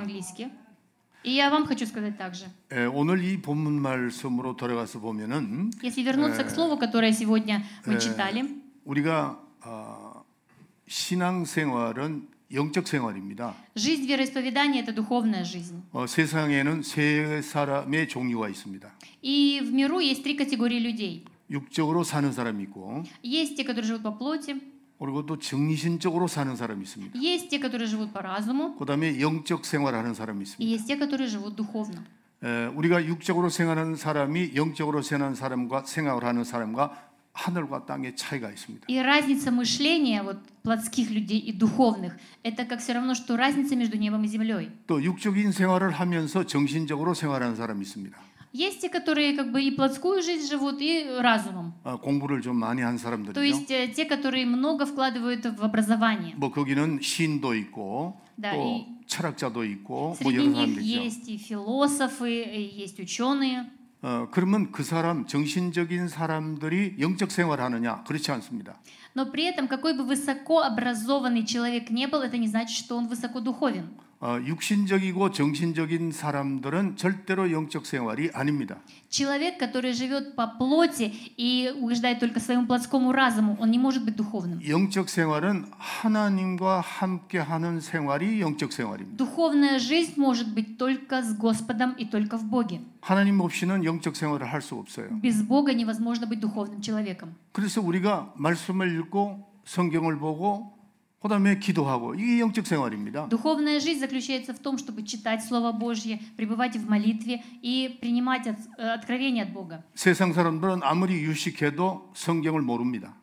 по-английски. И я вам хочу сказать также. 오늘 이 본문 말씀으로 돌아가서 보면은 Если вернуться к слову, которое сегодня мы читали, 우리가 신앙생활은 영적 생활입니다. жизнь вероисповедания — это духовная жизнь. 세상에는 세 사람의 종류가 있습니다. И в миру есть три категории людей. 육적으로 사는 사람이 있고, Есть те, которые живут по плоти, 그리고 또 정신적으로 사는 사람이 있습니다. есть те, которые живут по разуму, 그다음에 영적 생활하는 사람이 и 있습니다. есть те, которые живут духовно. 우리가 육적으로 생활하는 사람이 영적으로 생활하는 사람과 하늘과 땅의 차이가 있습니다. И разница мышления вот плотских людей и духовных — это как все равно, что разница между небом и землей. 또 육적인 생활을 하면서 정신적으로 생활하는 사람이 있습니다. Есть те, которые как бы и плотскую жизнь живут, и разумом. 공부를 좀 많이 한 То 사람들이죠. есть те, которые много вкладывают в образование. 뭐 거기는 시인도 있고 Да, 또 и 철학자도 있고 뭐 среди 여러 них 사람들이죠. есть и философы, и есть ученые. 그러면 그 사람 정신적인 사람들이 영적 생활하느냐? 그렇지 않습니다. Но при этом, какой бы высокообразованный человек не был, это не значит, что он высокодуховен. 육신적이고 정신적인 사람들은 절대로 영적 생활이 아닙니다. Человек, который живет по плоти и угождает только своему плотскому разуму, он не может быть духовным. 영적 생활은 하나님과 함께하는 생활이 영적 생활입니다. Духовная жизнь может быть только с Господом и только в Боге. 하나님 없이는 영적 생활을 할 수 없어요. Без Бога невозможно быть духовным человеком. 그래서 우리가 말씀을 읽고 성경을 보고 그다음에 기도하고 이게 영적 생활입니다. Духовная жизнь заключается в том, чтобы читать Слово Божье, пребывать в молитве и принимать откровения от Бога. 세상 사람들은 아무리 유식해도 성경을 모릅니다.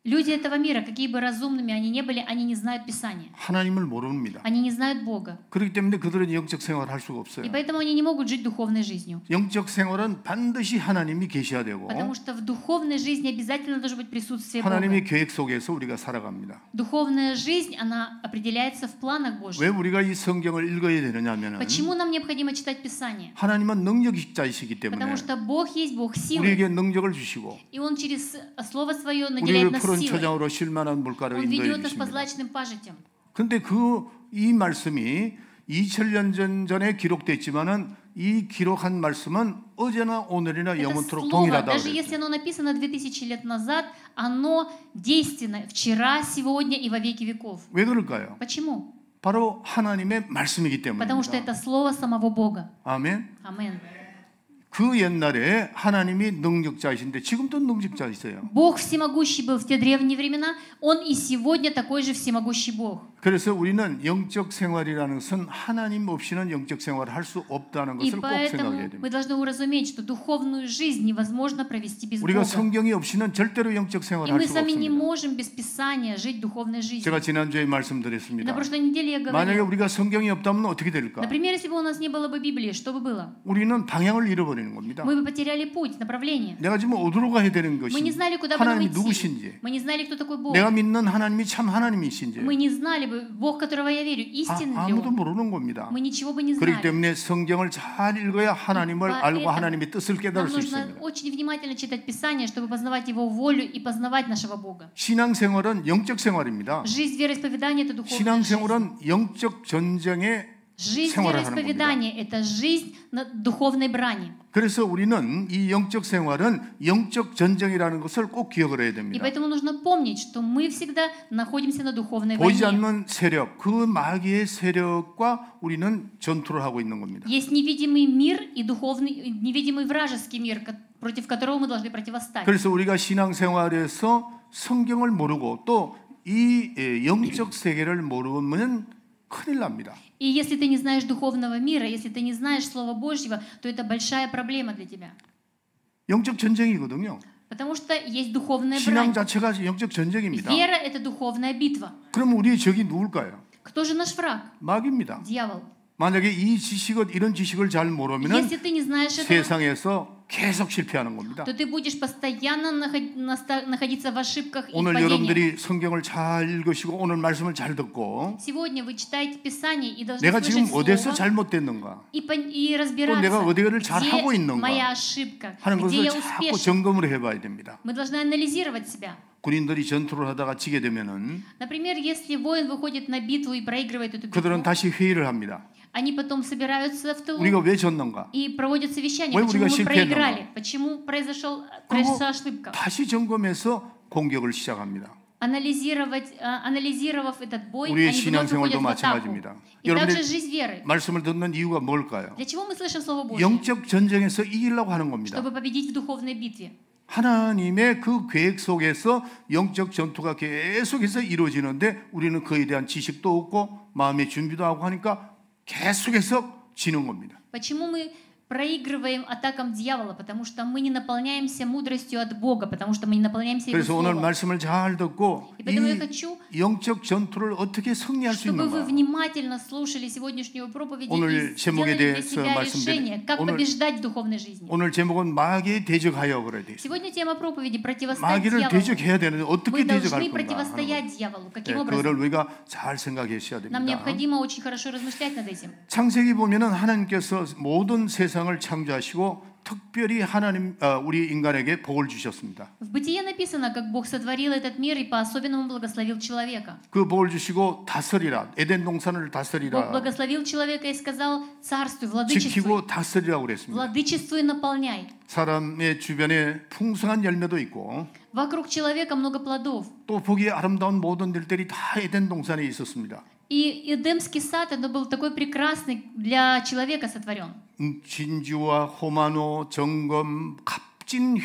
Люди этого мира, какие бы разумными они ни были, они не знают Писания. 하나님을 모릅니다. Они не знают Бога. 그렇기 때문에 그들은 영적 생활을 할 수가 없어요. И поэтому они не могут жить духовной жизнью. 영적 생활은 반드시 하나님이 계셔야 되고 Потому что в духовной жизни обязательно должно быть присутствие 하나님의 Бога. 계획 속에서 우리가 살아갑니다. Духовная жизнь, она определяется в планах 왜 Божьих. 우리가 이 성경을 읽어야 되느냐면 Почему нам необходимо читать Писание? 하나님은 능력자이시기 때문에 Потому что Бог есть Бог силы. 우리에게 능력을 주시고 И Он через Слово Свое наделяет 우리를 нас 푸른 силой. 초장으로 쉴만한 물가로 Он 인도해 ведет нас по 주십니다. злачным пажитям. 그런데 이 말씀이 2000년 전에 기록됐지만은 이 기록한 말씀은 어제나 오늘이나 Это 영원토록 слово, 동일하다. даже если оно написано 2000 лет назад, оно действенно вчера, сегодня и во веки веков. 왜 그럴까요? Почему? 바로 하나님의 말씀이기 Потому что 때문입니다. это слово самого Бога. 아멘. Амин. 그 옛날에 하나님이 능력자이신데 지금도 능력자이세요. Бог всемогущий был в те древние времена, Он и сегодня такой же всемогущий Бог. 그래서 우리는 영적 생활이라는 것은 하나님 없이는 영적 생활을 할 수 없다는 И 것을 꼭 поэтому 생각해야 мы 됩니다. должны уразуметь, что духовную жизнь невозможно провести без 우리가 Бога. 성경이 없이는 절대로 영적 И 생활을 мы 할 수가 сами не 없습니다. можем без Писания жить духовной жизнью. 제가 지난주에 На 말씀드렸습니다. прошлой неделе я 만약에 говорила. 우리가 성경이 없다면 어떻게 될까? Например, если бы у нас не было бы Библии, что бы было? 우리는 방향을 잃어버리는 겁니다. Мы бы потеряли путь, направление. 내가 지금 어디로 가야 되는 Мы не 것인지, знали, куда бы нам 하나님이 идти. 누구신지, Мы не знали, кто такой Бог. 내가 믿는 하나님이 참 하나님이신지 Мы не знали бы, Бог, которого я верю, истинный ли 아무도 Он. 모르는 겁니다. Мы ничего бы не 그렇기 знали. 때문에 성경을 잘 읽어야 하나님을 알고 Поэтому 하나님의 뜻을 깨달을 Нам 수 нужно 있습니다. очень внимательно читать Писание, чтобы познавать Его волю и познавать нашего Бога. 신앙생활은 영적 생활입니다. Жизнь вероисповедания — это духовная жизнь. 신앙생활은 영적 전쟁의 Жизнь 생활을 하는 вероисповедания — это жизнь на духовной брани. 그래서 우리는 이 영적 생활은 영적 전쟁이라는 것을 꼭 기억을 해야 И 됩니다. поэтому нужно помнить, что мы всегда находимся на духовной 보이지 войне. 않는 세력, 그 마귀의 세력과 우리는 전투를 하고 있는 겁니다. Есть невидимый мир и духовный, невидимый вражеский мир, против которого мы должны противостоять. 그래서 우리가 신앙생활에서 성경을 모르고 또 이 영적 세계를 모르면 큰일 납니다. И если ты не знаешь духовного мира, если ты не знаешь Слова Божьего, то это большая проблема для тебя. 영적 전쟁이거든요. Потому что есть духовная 신앙 брань. 자체가 영적 전쟁입니다. Вера — это духовная битва. 그럼 우리의 적이 누굴까요? Кто же наш враг? 마귀입니다. Дьявол. 만약에 이런 지식을 잘 모르면 Если ты не знаешь этого, 세상에서 계속 실패하는 겁니다. то ты будешь постоянно находиться в ошибках и 오늘 падениях. 여러분들이 성경을 잘 읽으시고 오늘 말씀을 잘 듣고 Сегодня вы читаете Писание и должны 내가 지금 слышать 어디서 Слово 잘못됐는가 и 또 разбираться, 내가 어디를 잘 где 하고 있는가 моя ошибка, 하는 где 것을 я 자꾸 успешен. 점검을 해봐야 됩니다. Мы должны анализировать себя. 군인들이 전투를 하다가 지게 되면은 Например, если воин выходит на битву и проигрывает эту 그들은 битву, 다시 회의를 합니다. Они потом собираются в тылу 우리가 왜 졌는가? и проводят совещание, 왜 почему 우리가 мы 실패했는가? проиграли, почему произошла 그리고 ошибка. 다시 점검해서 공격을 시작합니다. Анализировав этот бой, 우리의 они вновь 신앙생활도 выходят в атаку. 마찬가지입니다. И также 여러분들 жизнь веры. 말씀을 듣는 이유가 뭘까요? Для чего мы слышим Слово Божье? 영적 전쟁에서 이기려고 하는 겁니다. Чтобы победить в духовной битве. 하나님의 그 계획 속에서 영적 전투가 계속해서 이루어지는데 우리는 그에 대한 지식도 없고 마음의 준비도 하고 하니까 계속해서 지는 겁니다. Почему мы проигрываем атакам дьявола? Потому что мы не наполняемся мудростью от Бога, потому что мы не наполняемся Его 그래서 오늘 Словом. 말씀을 잘 듣고 И поэтому я хочу, 이 영적 전투를 어떻게 승리할 수 чтобы вы 있는가? внимательно слушали сегодняшнюю проповедь 오늘 и 제목에 сделали для 대해서 себя 말씀드리- решение, как 오늘- побеждать в духовной жизни. 오늘 제목은 마귀에 대적하여 그래야 돼. Сегодня тема проповеди «Противостоять 마귀를 дьяволу». 대적해야 되는데 어떻게 Мы 대적할 должны 건가? 하는 противостоять 거예요. дьяволу. 네, Каким образом? 그거를 우리가 잘 생각하셔야 Нам 됩니다. необходимо очень хорошо размышлять над этим. 창세기 보면은 하나님께서 모든 세상을 창조하시고 특별히 하나님 우리 인간에게 복을 주셨습니다. В Бытие написано, как Бог сотворил этот мир и по-особенному благословил человека. 그 복을 주시고 다스리라. 에덴 동산을 Бог 다스리라. благословил человека и сказал: царствуй, владычествуй, 지키고 다스리라고 그랬습니다. владычествуй и наполняй. 사람의 주변에 풍성한 열매도 있고 Вокруг человека много плодов. 또 보기에 아름다운 모든 일들이 다 에덴 동산에 있었습니다. И Эдемский сад, это был такой прекрасный для человека сотворен. 진주와 호마노, 정금, 값진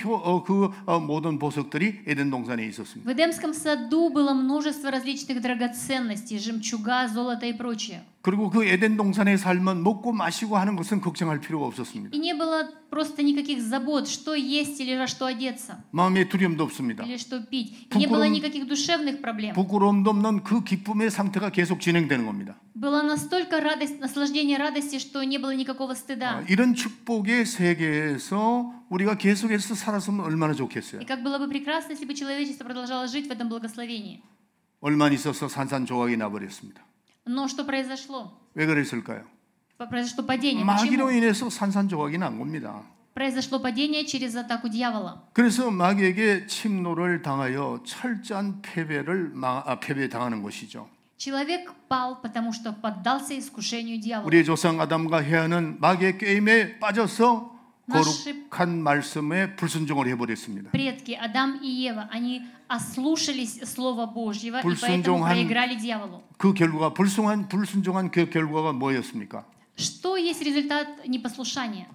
모든 보석들이 에덴 동산에 있었습니다. В Эдемском саду было множество различных драгоценностей, жемчуга, золото и прочее. 그리고 그 에덴 동산의 삶은 먹고 마시고 하는 것은 걱정할 필요가 없었습니다. И не было просто никаких забот, что есть или во что одеться, 마음에 두려움도 없습니다. или что пить. И не было 부끄러움- никаких душевных проблем. 부끄러움도 없는 그 기쁨의 상태가 계속 진행되는 겁니다. Было настолько радость, наслаждение радости, что не было никакого стыда. 이런 축복의 세계에서 우리가 계속해서 살았으면 얼마나 좋겠어요. И как было бы прекрасно, если бы человечество продолжало жить в этом благословении. 얼마 있어서 산산조각이 나버렸습니다. Но что произошло? 왜 그랬을까요? Произошло падение. 마귀로 Почему? 인해서 산산조각이 난 겁니다. Произошло падение через атаку дьявола. 그래서 마귀에게 침노를 당하여 철저한 패배당하는 것이죠. Человек пал, потому что поддался искушению дьявола. 우리의 조상 아담과 헤아는 마귀의 게임에 빠져서 거룩한 말씀에 불순종을 해버렸습니다. Предки Адам и Ева, они ослушались Слова Божьего и поэтому 불순종한 проиграли дьяволу. 그 결과가 불순종한 그 결과가 뭐였습니까? Что есть результат непослушания?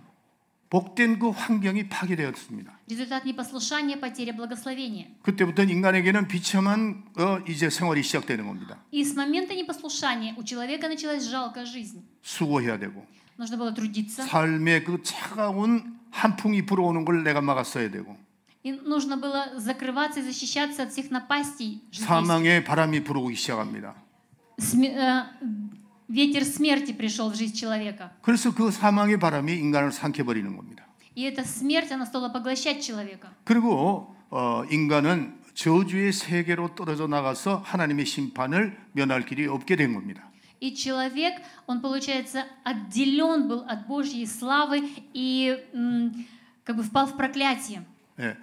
복된 그 환경이 파괴되었습니다. Результат непослушания — потеря благословения. 그때부터 인간에게는 비참한 이제 생활이 시작되는 겁니다. И с момента непослушания у человека началась жалкая жизнь. 수고해야 되고 Нужно было трудиться, 삶의 그 차가운 한풍이 불어오는 걸 내가 막았어야 되고 и нужно было закрываться и защищаться от всех напастей житейских. 사망의 바람이 불어오기 시작합니다. Ветер смерти пришел в жизнь человека. 그래서 그 사망의 바람이 인간을 삼켜버리는 겁니다. И эта смерть, она стала поглощать человека. 그리고 인간은 저주의 세계로 떨어져 나가서 하나님의 심판을 면할 길이 없게 된 겁니다. И человек, он, получается, отделен был от Божьей славы и как бы впал в проклятие. 예,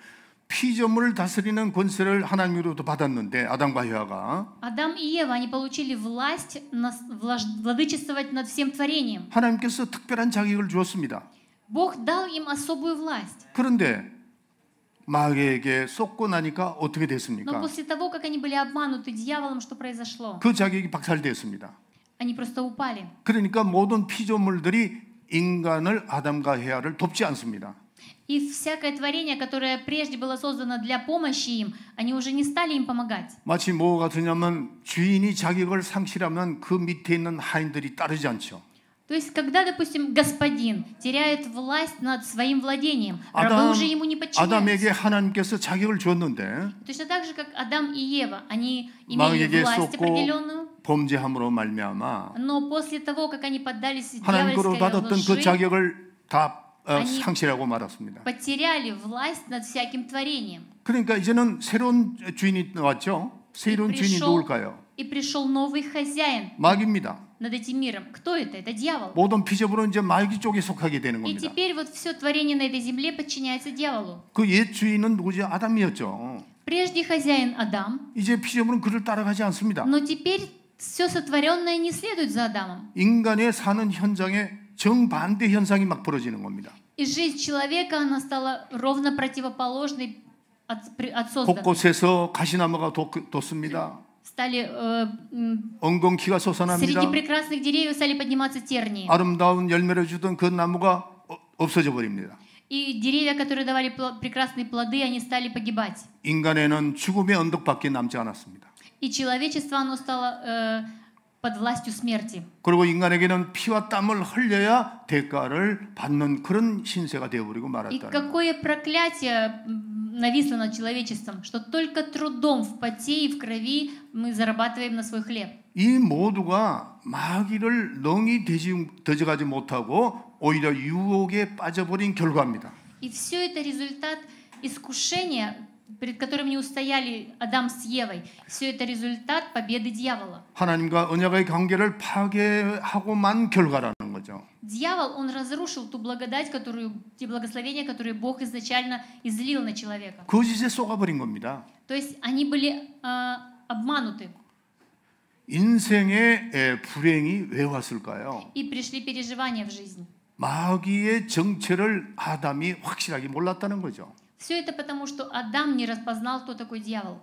피조물을 다스리는 권세를 하나님으로부터 받았는데 아담과 헤아가 Адам и Ева, они получили власть владычествовать над всем творением. 하나님께서 특별한 자격을 주었습니다. Бог дал им особую власть. 그런데 마귀에게 쏟고 나니까 어떻게 Но 됐습니까? после того, как они были обмануты дьяволом, что произошло? 그 자격이 박살됐습니다. Они просто упали. 그러니까 모든 피조물들이 인간을 아담과 헤아를 돕지 않습니다. И всякое творение, которое прежде было создано для помощи им, они уже не стали им помогать. 마치 뭐가 같으냐면 주인이 자격을 상실하면 그 밑에 있는 하인들이 따르지 않죠. То есть, когда, допустим, господин теряет власть над своим владением, рабы уже ему не 아담에게 подчиняются. 하나님께서 자격을 줬는데 Точно так же, как Адам и Ева, они имели 마귀에게 власть 쏟고 определенную, 범죄함으로 말미암아 но после того, как они поддались 하나님으로 дьявольской 받았던 그 лжи, 자격을 다 아니, 상실하고 말았습니다. потеряли власть над всяким творением. 그러니까 이제는 새로운 주인이 나왔죠. 새로운 주인이 누굴까요? И пришел новый хозяин 마귀입니다. над этим миром. Кто это? Это дьявол. 모든 피조물은 이제 마귀 쪽에 속하게 되는 И 겁니다. теперь вот все творение на этой земле подчиняется дьяволу. 그 옛 주인은 누구죠? 아담이었죠. Прежде хозяин Адам, 이제 피조물은 그를 따라가지 않습니다. но теперь все сотворенное не следует за Адамом. 인간의 사는 현장에 정반대 현상이 막 벌어지는 겁니다. И жизнь человека, она стала ровно противоположной от созданной. 곳곳에서 가시나무가 돋습니다. Стали 엉겅퀴가 솟아납니다. среди прекрасных деревьев стали подниматься тернии. 아름다운 열매를 주던 그 나무가 없어져 버립니다. И деревья, которые давали прекрасные плоды, они стали погибать. 인간에는 죽음의 언덕밖에 남지 않았습니다. И человечество, оно стало под властью смерти. 그리고 인간에게는 피와 땀을 흘려야 대가를 받는 그런 신세가 되어버리고 И 말았다는. какое проклятие нависло над человечеством, что только трудом в поте и в крови мы зарабатываем на свой хлеб. 이 모두가 마귀를 능히 대적하지 못하고 오히려 유혹에 빠져버린 결과입니다. И все это результат искушения, перед которым не устояли Адам с Евой. Все это результат победы дьявола. 하나님과 언약의 관계를 파괴하고만 결과라는 거죠. Дьявол, он разрушил ту благодать, те благословения, которые Бог изначально излил на человека. 거짓에 속아버린 겁니다. То есть они были обмануты. 인생의 불행이 왜 왔을까요? И пришли переживания в жизнь. 마귀의 정체를 아담이 확실하게 몰랐다는 거죠. Все это потому, что Адам не распознал, кто такой дьявол.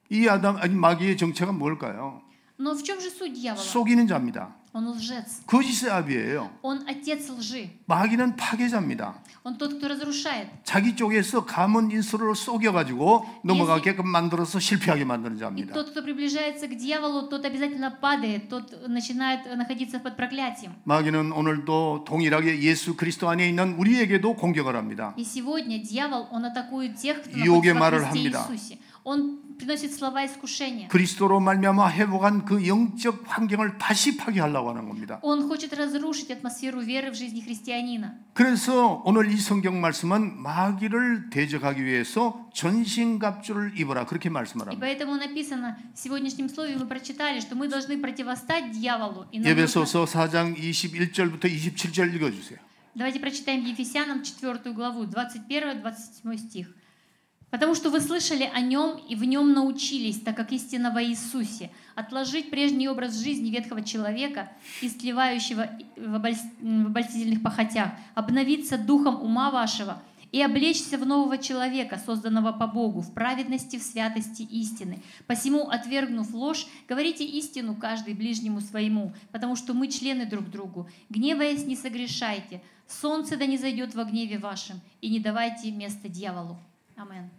이 마귀의 정체가 뭘까요? Но в чем же суть дьявола? 속이는 자입니다. Он лжец. 거짓의 아비예요. Он отец лжи. 마귀는 파괴자입니다. Он тот, кто разрушает. 자기 쪽에서 감언 인수를 속여가지고 넘어가게끔 만들어서 실패하게 만드는 И 자입니다. тот, кто приближается к дьяволу, тот обязательно падает, тот начинает находиться под проклятием. 마귀는 오늘도 동일하게 예수 그리스도 안에 있는 우리에게도 공격을 합니다. И сегодня дьявол, он атакует тех, кто 유혹의 находится во 말을 Христе 합니다. Иисусе. Он приносит слова искушения. 그리스도로 말미암아 회복한 그 영적 환경을 다시 파괴하려고 하는 겁니다. Он хочет разрушить атмосферу веры в жизни христианина. 그래서 오늘 이 성경 말씀은 마귀를 대적하기 위해서 전신갑주를 입어라 그렇게 말씀을 И 합니다. поэтому написано в сегодняшнем слове, мы прочитали, что мы должны противостать дьяволу. И нам нужно... 에베소서 4장 21절부터 27절 읽어주세요. Давайте прочитаем Ефесянам 4 главу, 21-27 стих. «Потому что вы слышали о Нем и в Нем научились, так как истина во Иисусе, отложить прежний образ жизни ветхого человека, истлевающего в обольстительных похотях, обновиться духом ума вашего и облечься в нового человека, созданного по Богу, в праведности, в святости истины. Посему, отвергнув ложь, говорите истину каждый ближнему своему, потому что мы члены друг другу. Гневаясь, не согрешайте. Солнце да не зайдет во гневе вашем, и не давайте место дьяволу». 아멘.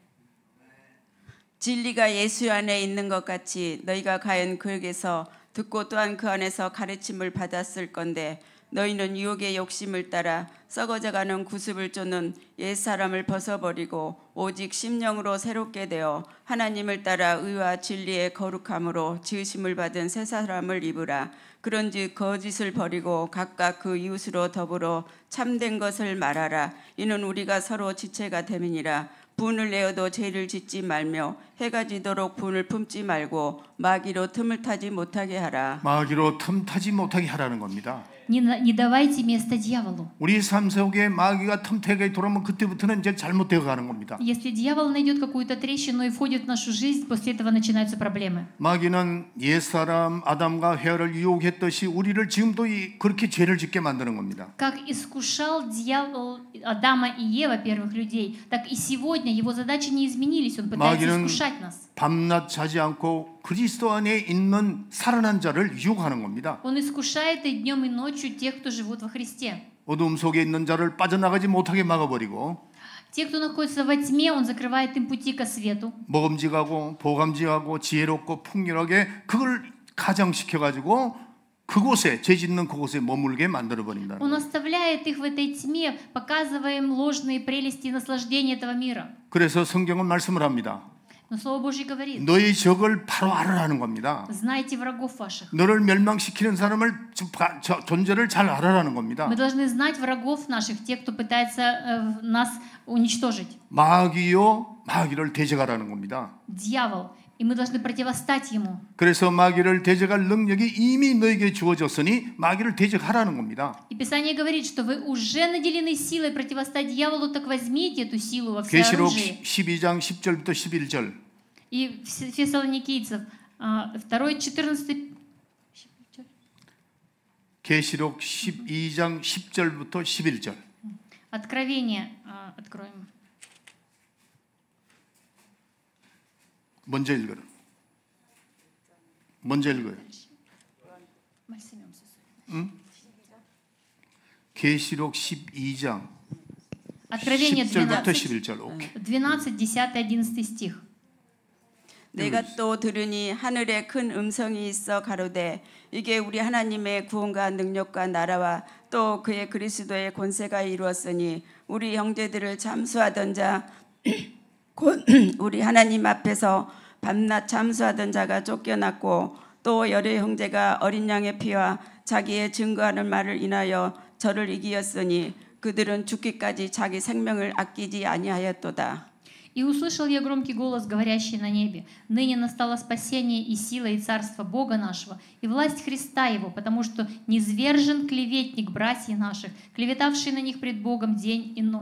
진리가 예수 안에 있는 것 같이 너희가 과연 그에게서 듣고 또한 그 안에서 가르침을 받았을 건데 너희는 유혹의 욕심을 따라 썩어져가는 구습을 쫓는 옛사람을 벗어버리고 오직 심령으로 새롭게 되어 하나님을 따라 의와 진리의 거룩함으로 지으심을 받은 새 사람을 입으라. 그런즉 거짓을 버리고 각각 그 이웃으로 더불어 참된 것을 말하라. 이는 우리가 서로 지체가 됨이니라. 분을 내어도 죄를 짓지 말며 해가 지도록 분을 품지 말고 마귀로 틈을 타지 못하게 하라. 마귀로 틈타지 못하게 하라는 겁니다. Не давайте место дьяволу. 우리 삶 속에 마귀가 틈타게 돌아오면 그때부터는 이제 잘못되어 가는 겁니다. Если дьявол найдет какую-то трещину и входит в нашу жизнь, после этого начинаются проблемы. 마귀는 옛사람 아담과 헤아를 유혹했듯이 우리를 지금도 그렇게 죄를 짓게 만드는 겁니다. Как искушал дьявол Адама и Ева, первых людей, так и сегодня его задачи не изменились. Он пытается искушать нас. 밤낮 자지 않고 그리스도 안에 있는 살아난 자를 유혹하는 겁니다. Он искушает и днем, и ночью тех, кто живут во Христе. 어두움 속에 있는 자를 빠져나가지 못하게 막아버리고 Те, кто находится во тьме, он закрывает им пути ко свету. 먹음직하고 보감직하고 지혜롭고 풍요하게 그걸 가장시켜가지고 그곳에 죄 짓는 그곳에 머물게 만들어버린다는 Он 거예요. оставляет их в этой тьме, показывая им ложные прелести и наслаждения этого мира. 그래서 성경은 말씀을 합니다. Но Слово Божье говорит: 너희 적을 바로 알아라는 겁니다. знайте врагов ваших. 너를 멸망시키는 사람을 존재를 잘 알아라는 겁니다. Мы должны знать врагов наших, тех, кто пытается нас уничтожить. 마귀요, 마귀를 대적하라는 겁니다. Дьявол. И мы должны противостать ему. 그래서 마귀를 대적할 능력이 이미 너에게 주어졌으니 마귀를 대적하라는 겁니다. И Писание говорит, что вы уже наделены силой противостать дьяволу, так возьмите эту силу во 계시록 всеоружии. 12장 10절부터 11절. И Фессалоникийцев 2, 14 계시록 12장 10절부터 11절. Откровение откроем. 먼저 읽어요. 먼저 읽어요. 말씀이 없었어요. 계시록 12장 Откровение 10절부터 12, 11절. 오케이. 12, 10, 11 стих. 내가 또 들으니 하늘에 큰 음성이 있어 가로되 이게 우리 하나님의 구원과 능력과 나라와 또 그의 그리스도의 권세가 이루었으니 우리 형제들을 잠수하던 자 곧 우리 하나님 앞에서 밤낮 잠수하던 자가 쫓겨났고 또 열의 형제가 어린 양의 피와 자기의 증거하는 말을 인하여 저를 이기었으니 그들은 죽기까지 자기 생명을 아끼지 아니하였도다. «И услышал я громкий голос, говорящий на небе, ныне настало спасение и сила и царство Бога нашего, и власть Христа Его, потому что низвержен клеветник братьев наших, клеветавший на них пред Богом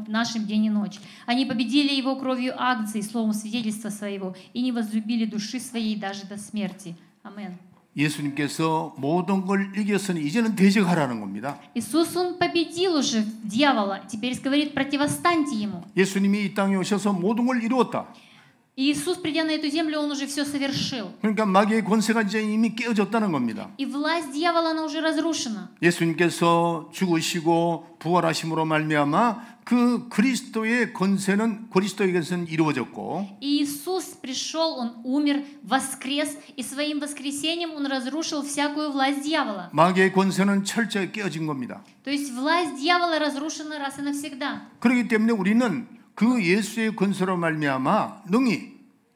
нашим день и ночь. Они победили Его кровью акции, словом свидетельства своего, и не возлюбили души своей даже до смерти». Аминь. 예수님께서 모든 걸 이겼으니 이제는 대적하라는 겁니다. Иисус, Он победил уже дьявола, теперь говорит, противостаньте Ему. 예수님이 이 땅에 오셔서 모든 걸 이루었다. И Иисус, придя на эту землю, Он уже все совершил. 그러니까 마귀의 권세가 이제 이미 깨어졌다는 겁니다. И власть дьявола, она уже разрушена. 예수님께서 죽으시고 부활하심으로 말미암아 그 그리스도의 권세는 이루어졌고 И Иисус пришел, Он умер, воскрес, и своим воскресением Он разрушил всякую власть дьявола. 마귀의 권세는 철저히 깨어진 겁니다. То есть власть дьявола разрушена раз и навсегда. 그렇기 때문에 우리는 그 예수의 권세로 말미암아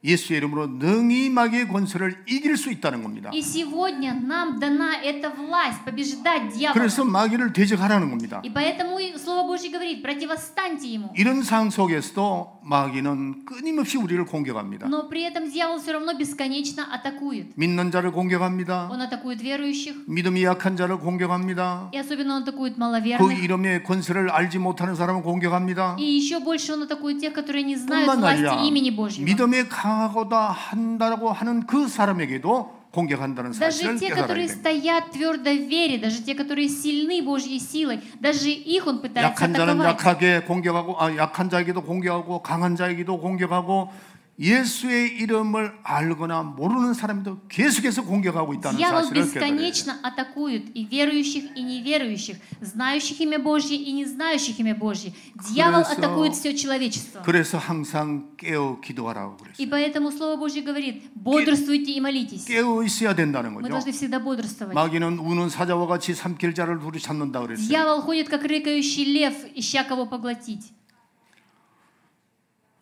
예수의 이름으로 능히 마귀의 권세를 이길 수 있다는 겁니다. И сегодня нам дана эта власть побеждать дьявола. 그래서 마귀를 대적하라는 겁니다. И поэтому Слово Божье говорит, противостаньте ему. 이런 상황 속에서도 마귀는 끊임없이 우리를 공격합니다. Но при этом дьявол все равно бесконечно атакует. 믿는 자를 공격합니다. Он атакует верующих. 믿음이 약한 자를 공격합니다. И особенно он атакует 그 маловерных. 이름의 권세를 알지 못하는 사람을 공격합니다. И еще больше он атакует тех, которые не знают 뿐만 власти 아니라 имени Божьего. 믿음에 강하고다 한다고 하는 그 사람에게도 공격한다는 사실을 Даже те, 깨달아야 которые 됩니다. стоят твердо в вере, даже те, которые сильны Божьей силой, даже их он пытается 약한 자는 атаковать. 약하게 공격하고 약한 자에게도 공격하고 강한 자에게도 공격하고 예수의 이름을 알거나 모르는 사람도 계속해서 공격하고 있다는 Дьявол 사실을 깨달아야 돼요. бесконечно атакует и верующих, и неверующих, знающих имя Божье и не знающих имя Божье. Дьявол атакует все человечество. 그래서 항상 깨어 기도하라고 그랬어요. И поэтому Слово Божье говорит, бодрствуйте и молитесь. 깨어 있어야 된다는 Мы 거죠. должны всегда бодрствовать. 마귀는 우는 사자와 같이 삼킬 자를 둘이 찾는다 그랬어요. Дьявол ходит, как рыкающий лев, ища кого поглотить.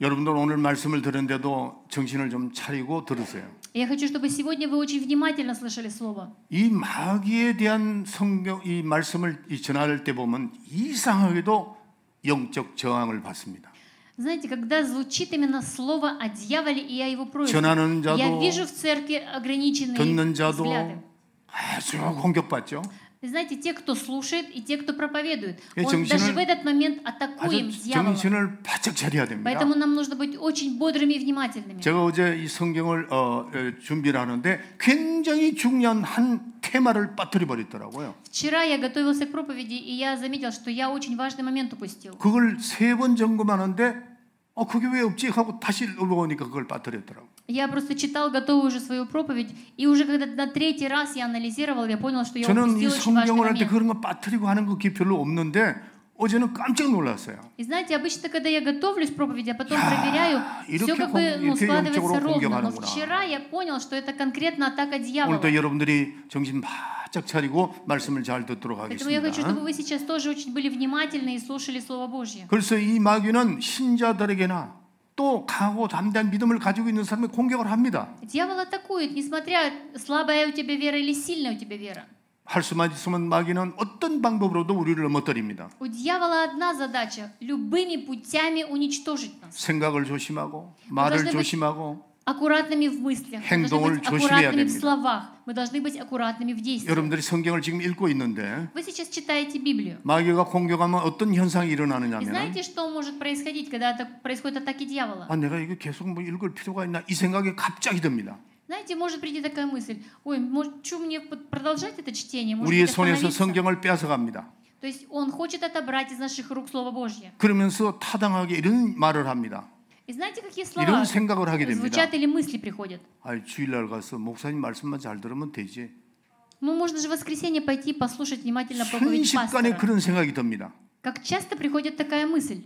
여러분들 오늘 말씀을 들은데도 정신을 좀 차리고 들으세요. Я хочу, чтобы сегодня вы очень внимательно слышали Слово. 이 마귀에 대한 성경 이 말씀을 전할 때 보면 이상하게도 영적 저항을 받습니다. Знаете, когда звучит именно слово о дьяволе и о его 전하는 проявлениях, 자도, я вижу в церкви ограниченные 듣는 자도 взгляды. 아주 공격받죠. Вы знаете, те, кто слушает, и те, кто проповедует, 이 он даже в 정신을 этот момент 아주 атакуем дьявола. 정신을 바짝 차려야 됩니다. Поэтому нам нужно быть очень бодрыми и внимательными. 제가 어제 이 성경을 준비를 하는데 굉장히 중요한 한 테마를 빠뜨려 버렸더라고요. Вчера я готовился к проповеди, и я заметил, что я очень важный момент упустил. 그걸 3번 점검하는데 그게 왜 없지 하고 다시 읽어보니까 그걸 빠뜨렸더라고요. Я просто читал готовую уже свою проповедь, и уже когда на третий раз я анализировал, я понял, что я 저는 이 упустил очень важный 성경을 할 때 момент. 그런 거 빠뜨리고 하는 게 별로 없는데 어제는 깜짝 놀랐어요. И знаете, обычно, когда я готовлюсь к проповеди, а потом проверяю, 이렇게 все как бы 이렇게 складывается 영적으로 ровно. Но 공격하는구나. вчера я понял, что это конкретно атака дьявола. 오늘도 여러분들이 정신 바짝 차리고 말씀을 잘 듣도록 Поэтому я хочу, чтобы 하겠습니다. вы сейчас тоже очень были внимательны и слушали Слово Божье. 그래서 이 마귀는 신자들에게나 또 강하고 담대한 믿음을 가지고 있는 사람을 공격을 합니다. Дьявол атакует, несмотря слабая у тебя вера или сильная у тебя вера. 할 수만 있으면 마귀는 어떤 방법으로도 우리를 넘어뜨립니다. У дьявола одна задача – любыми путями уничтожить нас. 생각을 조심하고 말을 должны быть 조심하고 аккуратными в мыслях, мы должны 행동을 быть 조심해야 аккуратными в 됩니다. словах, мы должны быть аккуратными в действиях. 여러분들이 성경을 지금 읽고 있는데 Вы сейчас читаете Библию. 마귀가 공격하면 어떤 현상이 И 일어나느냐면 знаете, что может происходить, когда происходят атаки дьявола? 내가 이거 계속 뭐 읽을 필요가 있나 이 생각이 갑자기 듭니다. Знаете, может прийти такая мысль, ой, может, что мне продолжать это чтение? Может 우리의 быть, 손에서 остановиться? 성경을 뺏어갑니다. То есть он хочет отобрать из наших рук Слово Божье. 그러면서 타당하게 이런 말을 합니다. И знаете, какие слова 이런 생각을 하게 됩니다. звучат или мысли приходят? 아이, 주일날 가서 목사님 말씀만 잘 들으면 되지. Ну, можно же в воскресенье пойти послушать внимательно проповедь 순식간에 пастора. 그런 생각이 듭니다. Как часто приходит такая мысль?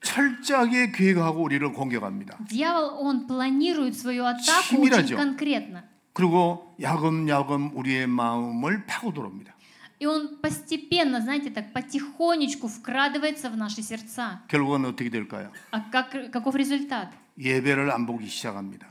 철저하게 계획하고 우리를 공격합니다. Дьявол, он планирует свою атаку 치밀하죠. очень конкретно. 그리고 야금야금 우리의 마음을 파고 들어옵니다. И он постепенно, знаете, так потихонечку вкрадывается в наши сердца. 결국은 어떻게 될까요? А каков результат? 예배를 안 보기 시작합니다.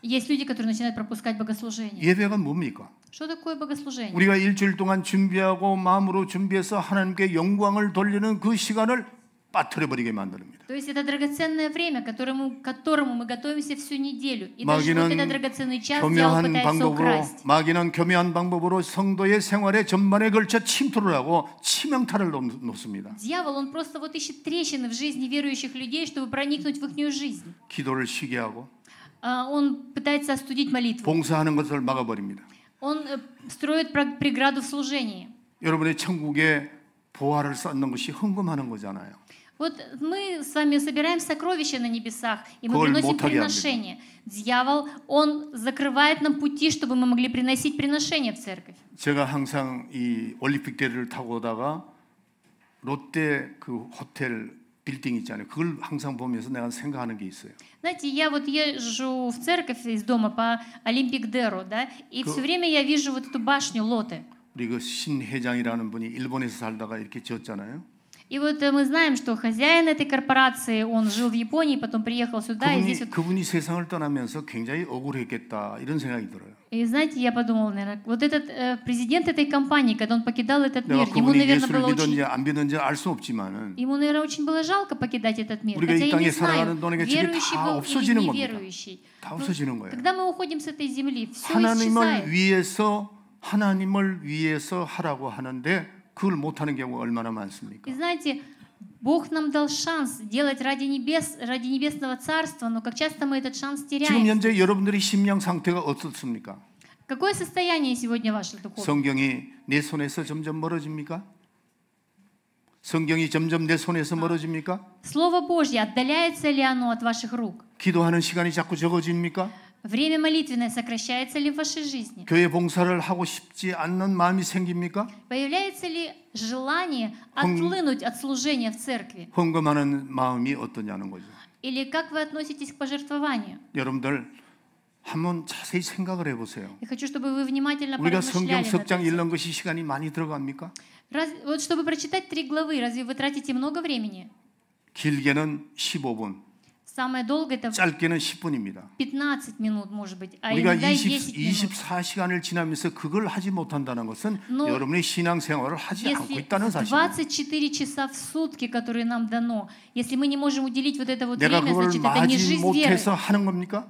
Есть люди, которые начинают пропускать богослужение. 예배가 뭡니까? Что такое богослужение? 우리가 일주일 동안 준비하고 마음으로 준비해서 하나님께 영광을 돌리는 그 시간을 빠뜨려버리게 만듭니다. То есть это драгоценное время, к которому мы готовимся всю неделю. И даже вот этот драгоценный час дьявол пытается украсть. 마귀는 교묘한 방법으로 성도의 생활에 전반에 걸쳐 침투를 하고 치명타를 놓습니다. Дьявол, он просто вот ищет трещины в жизни верующих людей, чтобы проникнуть в их жизнь. 기도를 쉬게 하고 Он пытается остудить молитву. 봉사하는 것을 막아버립니다. Он строит преграду в служении. 여러분의 천국에 보화를 쌓는 것이 헌금하는 거잖아요. Вот мы с вами собираем сокровища на небесах, и мы 그걸 приносим 못하게 приношения. Дьявол, он закрывает нам пути, чтобы мы могли приносить приношения в церковь. 제가 항상 이 올림픽 대로를 타고 오다가 롯데 그 호텔 빌딩 있잖아요. 그걸 항상 보면서 내가 생각하는 게 있어요. Знаете, я вот езжу в церковь из дома по Олимпик-Деру, да, и все время я вижу вот эту башню Лоты. 우리 그 신 회장이라는 분이 일본에서 살다가 이렇게 지었잖아요. И вот мы знаем, что хозяин этой корпорации, он жил в Японии, потом приехал сюда, и здесь вот... 그분이 세상을 떠나면서 굉장히 억울했겠다 이런 생각이 들어요. И знаете, я подумала, наверное, вот этот президент этой компании, когда он покидал этот мир, 내가 ему, 그분이 наверное, 예수를 было очень... 믿었는지 안 믿었는지 알 수 없지만은 Ему, наверное, очень было жалко покидать этот мир. 우리가 Хотя 이 я 땅에 не знаю, 살아가는 동안에 저게 верующий 다 был или 없어지는 겁니다. неверующий. 다 없어지는 거예요. Когда мы уходим с этой земли, все 하나님을 исчезает. 하나님을 위해서 하라고 하는데 그걸 못하는 경우가 얼마나 많습니까? И знаете, Бог нам дал шанс делать ради небесного царства, но как часто мы этот шанс 지금 теряем. 현재 여러분들의 심령 상태가 어떻습니까? Какое состояние сегодня ваше духовное? 성경이 내 손에서 점점 멀어집니까? 성경이 점점 내 손에서 멀어집니까? Слово Божье, отдаляется ли оно от ваших рук? 기도하는 시간이 자꾸 적어집니까? Время молитвенное сокращается ли в вашей жизни? 교회 봉사를 하고 싶지 않는 마음이 생깁니까? Появляется ли желание отлынуть от служения в церкви? 헌금하는 마음이 어떠냐는 거죠. Или как вы относитесь к пожертвованию? 여러분들 한번 자세히 생각을 해보세요. Я хочу, чтобы вы внимательно 우리가 поразмышляли 성경 над 석장 этим. 읽는 것이 시간이 많이 들어갑니까? Вот чтобы прочитать 3 главы, разве вы тратите много времени? 길게는 15분, Самое долгое это 짧게는 10분입니다. 15 минут, может быть, а 우리가 иногда и 10 минут. 24시간을 지나면서 그걸 하지 못한다는 것은 Но 여러분의 신앙생활을 하지 않고 Если 있다는 사실입니다. 24 часа в сутки, которые нам дано, если мы не можем уделить вот это вот 내가 время, 그걸 значит, это не 마지 жизнь 못해서 веры. 하는 겁니까?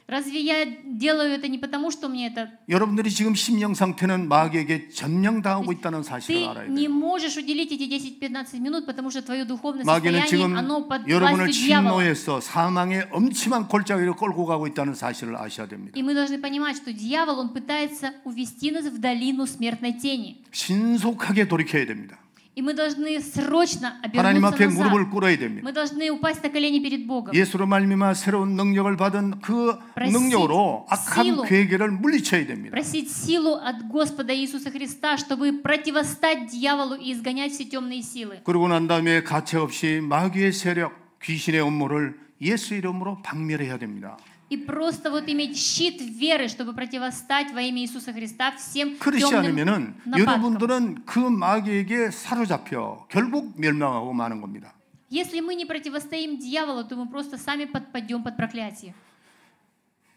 Разве я делаю это не потому, что мне это... 여러분들이 지금 심령 상태는 마귀에게 점령당하고 있다는 사실을 Ты 알아야 не 돼요. можешь уделить эти 10-15 минут, потому что твое духовное 마귀는 состояние, 지금 оно под 여러분을 властью дьявола. 침노해서 사망의 엄침한 골짜기로 끌고 가고 있다는 사실을 아셔야 됩니다. И мы должны понимать, что дьявол, он пытается увести нас в долину смертной тени. 신속하게 돌이켜야 됩니다. И мы должны срочно 하나님 앞에 обернуться 무릎을 назад. 꿇어야 됩니다. Мы должны упасть на колени перед Богом. 예수로 말미암아 새로운 능력을 받은 그 능력으로 악한 괴계를 물리쳐야 됩니다. Просить силу от Господа Иисуса Христа, чтобы противостать дьяволу и изгонять все темные силы. 그러고 난 다음에 가차없이 마귀의 세력, 귀신의 음모를 예수 이름으로 박멸해야 됩니다. И просто вот иметь щит веры, чтобы противостать во имя Иисуса Христа всем 그렇지 темным 않으면은 нападкам. 여러분들은 그 마귀에게 사로잡혀 결국 멸망하고 마는 겁니다. Если мы не противостоим дьяволу, то мы просто сами подпадем под проклятие.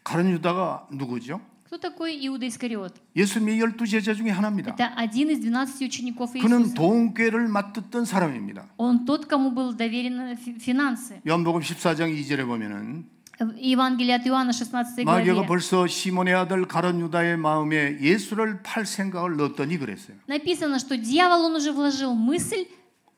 가룟 유다가 누구죠? Кто такой Иуда Искариот? 예수님의 12제자 중에 하나입니다. Это один из 12 учеников 그는 Иисуса. 돈꾀를 맡았던 사람입니다. Он тот, кому было доверено финансы. 요한복음 14장 2절에 보면은 Евангелие от Иоанна, 16 마귀가 главе. 벌써 시몬의 아들 가룟 유다의 마음에 예수를 팔 생각을 넣었더니 그랬어요. Написано, что дьявол, он уже вложил мысль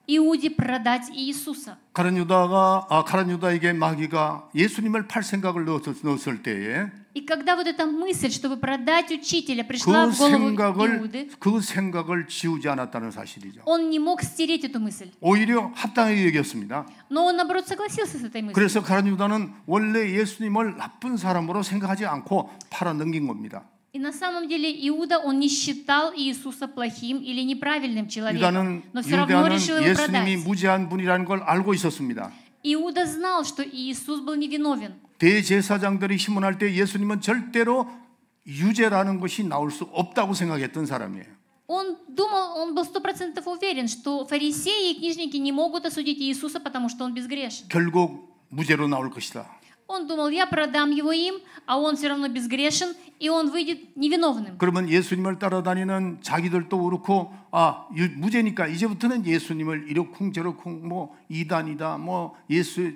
Иуде продать Иисуса. 가룟 유다에게 마귀가 예수님을 팔 생각을 넣었을 때에 И И когда вот эта мысль, чтобы продать учителя, пришла в голову Иуды, 그 생각을 지우지 않았다는 사실이죠. он не мог стереть эту мысль. 오히려 합당하게 여겼습니다. Но он, наоборот, согласился с этой мыслью. 그래서 가룟 유다는 원래 예수님을 나쁜 사람으로 생각하지 않고 팔아넘긴 겁니다. И на самом деле Иуда, он не считал Иисуса плохим или неправильным человеком, 유다는 но все равно решил его 예수님이 продать. 무죄한 분이라는 걸 알고 있었습니다. Иуда знал, что Иисус был невиновен. 대제사장들이 신문할 때 예수님은 절대로 유죄라는 것이 나올 수 없다고 생각했던 사람이에요. Он думал, он был 100% уверен, что фарисеи и книжники не могут осудить Иисуса, потому что он безгрешен. 결국 무죄로 나올 것이다. Он думал, я продам его им, а он все равно безгрешен, и он выйдет невиновным. 그러면 예수님을 따라다니는 자기들도 그렇고 무죄니까 이제부터는 예수님을 이러쿵 저러쿵 뭐 이단이다 뭐 예수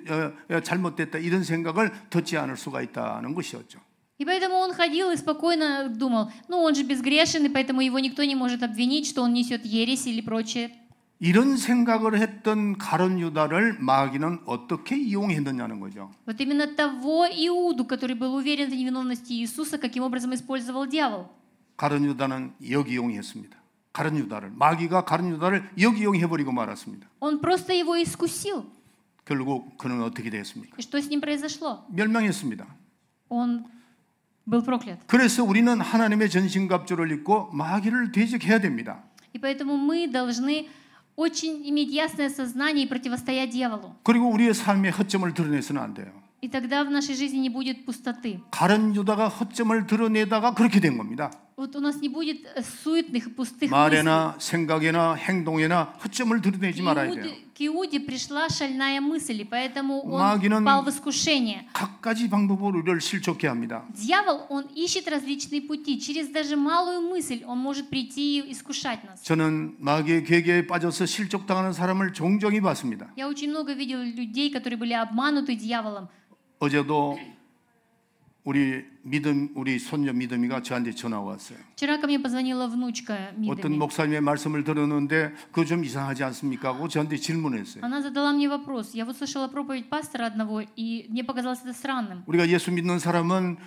잘못됐다 이런 생각을 듣지 않을 수가 있다는 것이었죠. И поэтому он ходил и спокойно думал, ну он же безгрешен, и поэтому его никто не может обвинить, что он несет ересь или прочее. 이런 생각을 했던 가룟 유다를 마귀는 어떻게 이용했느냐는 거죠. Вот именно того Иуду, который был уверен в невиновности Иисуса, каким образом использовал дьявол. 가룟 유다는 역이용했습니다. 가룟 유다를 마귀가 가룟 유다를 역이용해버리고 말았습니다. Он просто его искусил. 결국 그는 어떻게 됐습니까? И что с ним произошло? 멸망했습니다. Он был проклят. 그래서 우리는 하나님의 전신갑주를 입고 마귀를 대적해야 됩니다. И поэтому мы должны очень иметь ясное сознание и противостоять дьяволу. 그리고 우리의 삶의 허점을 드러내서는 안 돼요. И тогда в нашей жизни не будет пустоты. 가룟 유다가 허점을 드러내다가 그렇게 된 겁니다. Вот у нас не будет суетных и пустых мыслей. 말에나 생각에나 행동에나 허점을 드러내지 말아야 돼요. К Иуде пришла шальная мысль, и поэтому он 마귀는 впал в искушение. 갖가지 방법으로 우리를 실족해 합니다. Дьявол, он ищет различные пути. Через даже малую мысль он может прийти и искушать нас. 저는 마귀의 계계에 빠져서 실족당하는 사람을 종종이 봤습니다. Я очень много видел людей, которые были обмануты дьяволом. 어제도 우리 손녀 믿음이가 저한테 전화가 왔어요. Вчера ко мне позвонила внучка 어떤 Мидами. 목사님의 말씀을 들었는데 그거 좀 이상하지 않습니까? 하고 저한테 질문했어요. Она задала мне вопрос. Я вот слышала проповедь пастора одного, и мне показалось это странным. 우리가 예수 믿는 사람은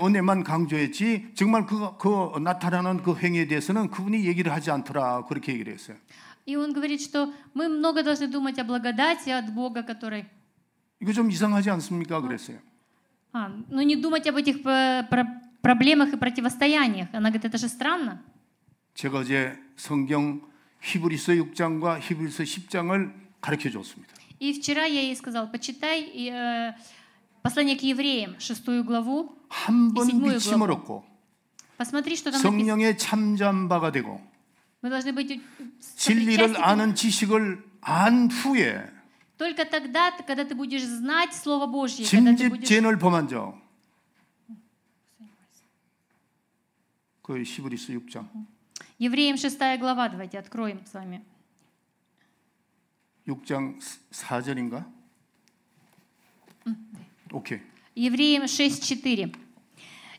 은혜만 강조했지 정말 그 나타나는 그 행위에 대해서는 그분이 얘기를 하지 않더라 그렇게 얘기를 했어요. И он говорит, что мы много должны думать о благодати от Бога, который... 이거 좀 이상하지 않습니까? 그랬어요. Но не думать об этих проблемах и противостояниях. Она говорит, это же странно. 제가 어제 성경 히브리서 6장과 히브리서 10장을 가르쳐 줬습니다. И вчера я ей сказал, почитай послание к евреям, 6 главу 한 и 번 7 믿음을 главу. 얻고 Посмотри, что там написано. 성령의 참잠 바가 되고 Мы должны быть 진리를 아는 지식을 안 후에 только тогда, когда ты будешь знать Слово Божье, когда ты 짐짓 будешь... 죄를 범한 자. 그 히브리서 6장. Евреям 6 глава, давайте откроем с вами. 6장 4절인가? 오케이. Евреям 6:4.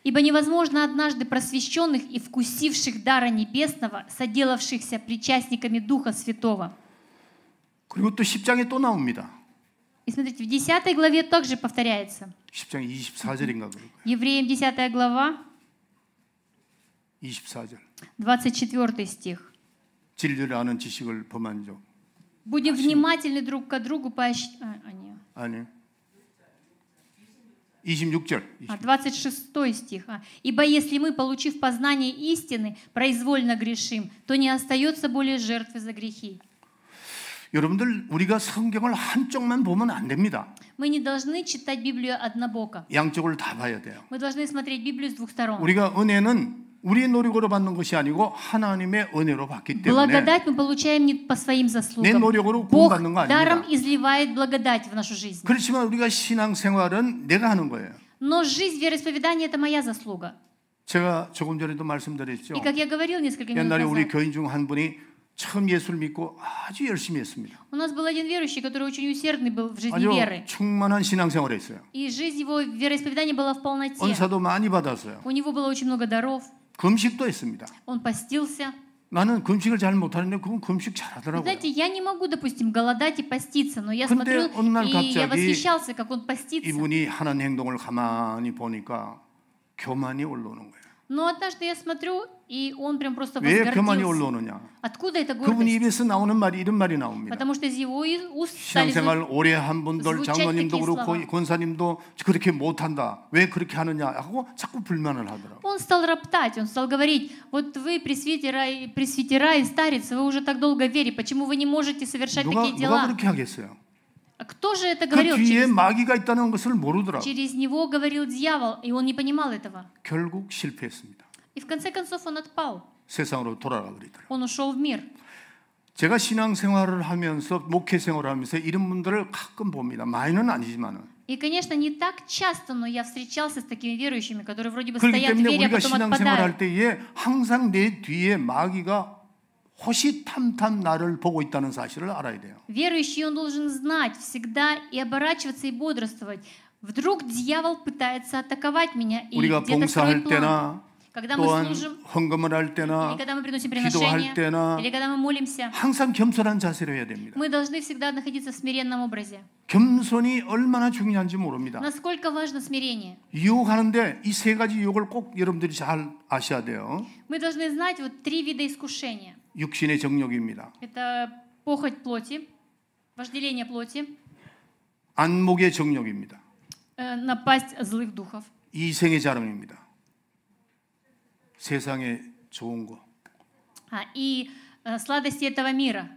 «Ибо невозможно однажды просвещенных и вкусивших дара небесного, соделавшихся причастниками Духа Святого». 그리고 또 10장에 또 나옵니다. И смотрите, в 10 главе также повторяется. 10장 24절인가 그럴 거예요. Евреям 10 глава, 24절. 24 стих. 진리를 아는 지식을 범한 적. «Будем внимательны друг к другу, 아니. 26절. 26 стих. «Ибо если мы, получив познание истины, произвольно грешим, то не остается более жертвы за грехи». 여러분들 우리가 성경을 한쪽만 보면 안 됩니다. Мы не должны читать Библию однобоко. 양쪽을 다 봐야 돼요. Мы должны смотреть Библию с двух сторон. 우리가 은혜는 우리의 노력으로 받는 것이 아니고 하나님의 은혜로 받기 때문에 Благодать мы получаем не по своим 내 заслугам. 노력으로 Бог 구원받는 거 даром 아닙니다. изливает благодать в нашу жизнь. 그렇지만 우리가 신앙생활은 내가 하는 거예요. Но жизнь вероисповедания – это моя заслуга. 제가 조금 전에도 말씀드렸죠. И как я говорил несколько минут 옛날에 우리 назад, 교인 중 한 분이 처음 예수를 믿고 아주 열심히 했습니다. у нас был один верующий, который очень усердный был в жизни 아주 веры. 충만한 신앙생활을 했어요. И жизнь его вероисповедания была в полноте. 은사도 많이 받았어요. У него было очень много даров. 금식도 했습니다. Он постился. 나는 금식을 잘 못하는데 그건 금식 잘하더라고요. Знаете, я не могу, допустим, голодать и поститься, но я 근데 смотрю, 어느 날 и я 갑자기 восхищался, как он постится. 이분이 하는 행동을 가만히 보니까 교만이 올라오는 거예요. Но однажды я смотрю, и он прям просто 왜 교만이 возгордился. 올라오느냐? Откуда эта 그분 гордость? 입에서 나오는 말이 이런 말이 나옵니다. Потому что из его уст стали 신앙생활 오래 한 분들 звучать 장로님도 такие 그렇고 слова. 권사님도 그렇게 못한다. 왜 그렇게 하느냐 하고 자꾸 불만을 하더라고요. Он стал роптать, он стал говорить: вот вы, пресвитера и старицы, вы уже так долго верите, почему вы не можете совершать такие 누가 дела? 그렇게 하겠어요? А кто же это 그 говорил? 뒤에 마귀가 있다는 것을 모르더라고요. Через него говорил дьявол, и он не понимал этого. 결국 실패했습니다. И в конце концов он отпал, 세상으로 돌아가 버리더라고요. он ушел в мир. 제가 신앙생활을 하면서 목회 생활을 하면서 이런 분들을 가끔 봅니다. 많이는 아니지만은. И, конечно, не так часто, но я встречался с такими верующими, которые вроде бы 그렇기 стоят в 때문에 вере, а 우리가 потом 신앙생활 할 отпадают. 때에 항상 내 뒤에 마귀가 호시탐탐 나를 보고 있다는 사실을 알아야 돼요. Верующий, он должен знать всегда и оборачиваться, и бодрствовать. Вдруг дьявол пытается атаковать меня и 우리가 где-то 봉사할 строит план. 때나 Когда мы 또한 служим, 헌금을 할 때나 или когда мы приносим 기도할 приношения, 때나 или когда мы молимся, 항상 겸손한 자세로 해야 됩니다. мы должны всегда находиться в смиренном образе. 겸손이 얼마나 중요한지 모릅니다. Насколько важно смирение? 유혹하는데 이 세 가지 유혹을 꼭 여러분들이 잘 아셔야 돼요. Мы должны знать вот 3 вида искушения. 육신의 정욕입니다. Это похоть плоти, вожделение плоти, 안목의 정욕입니다. напасть злых духов, 이생의 자랑입니다. 세상에 좋은 거. и сладости этого мира.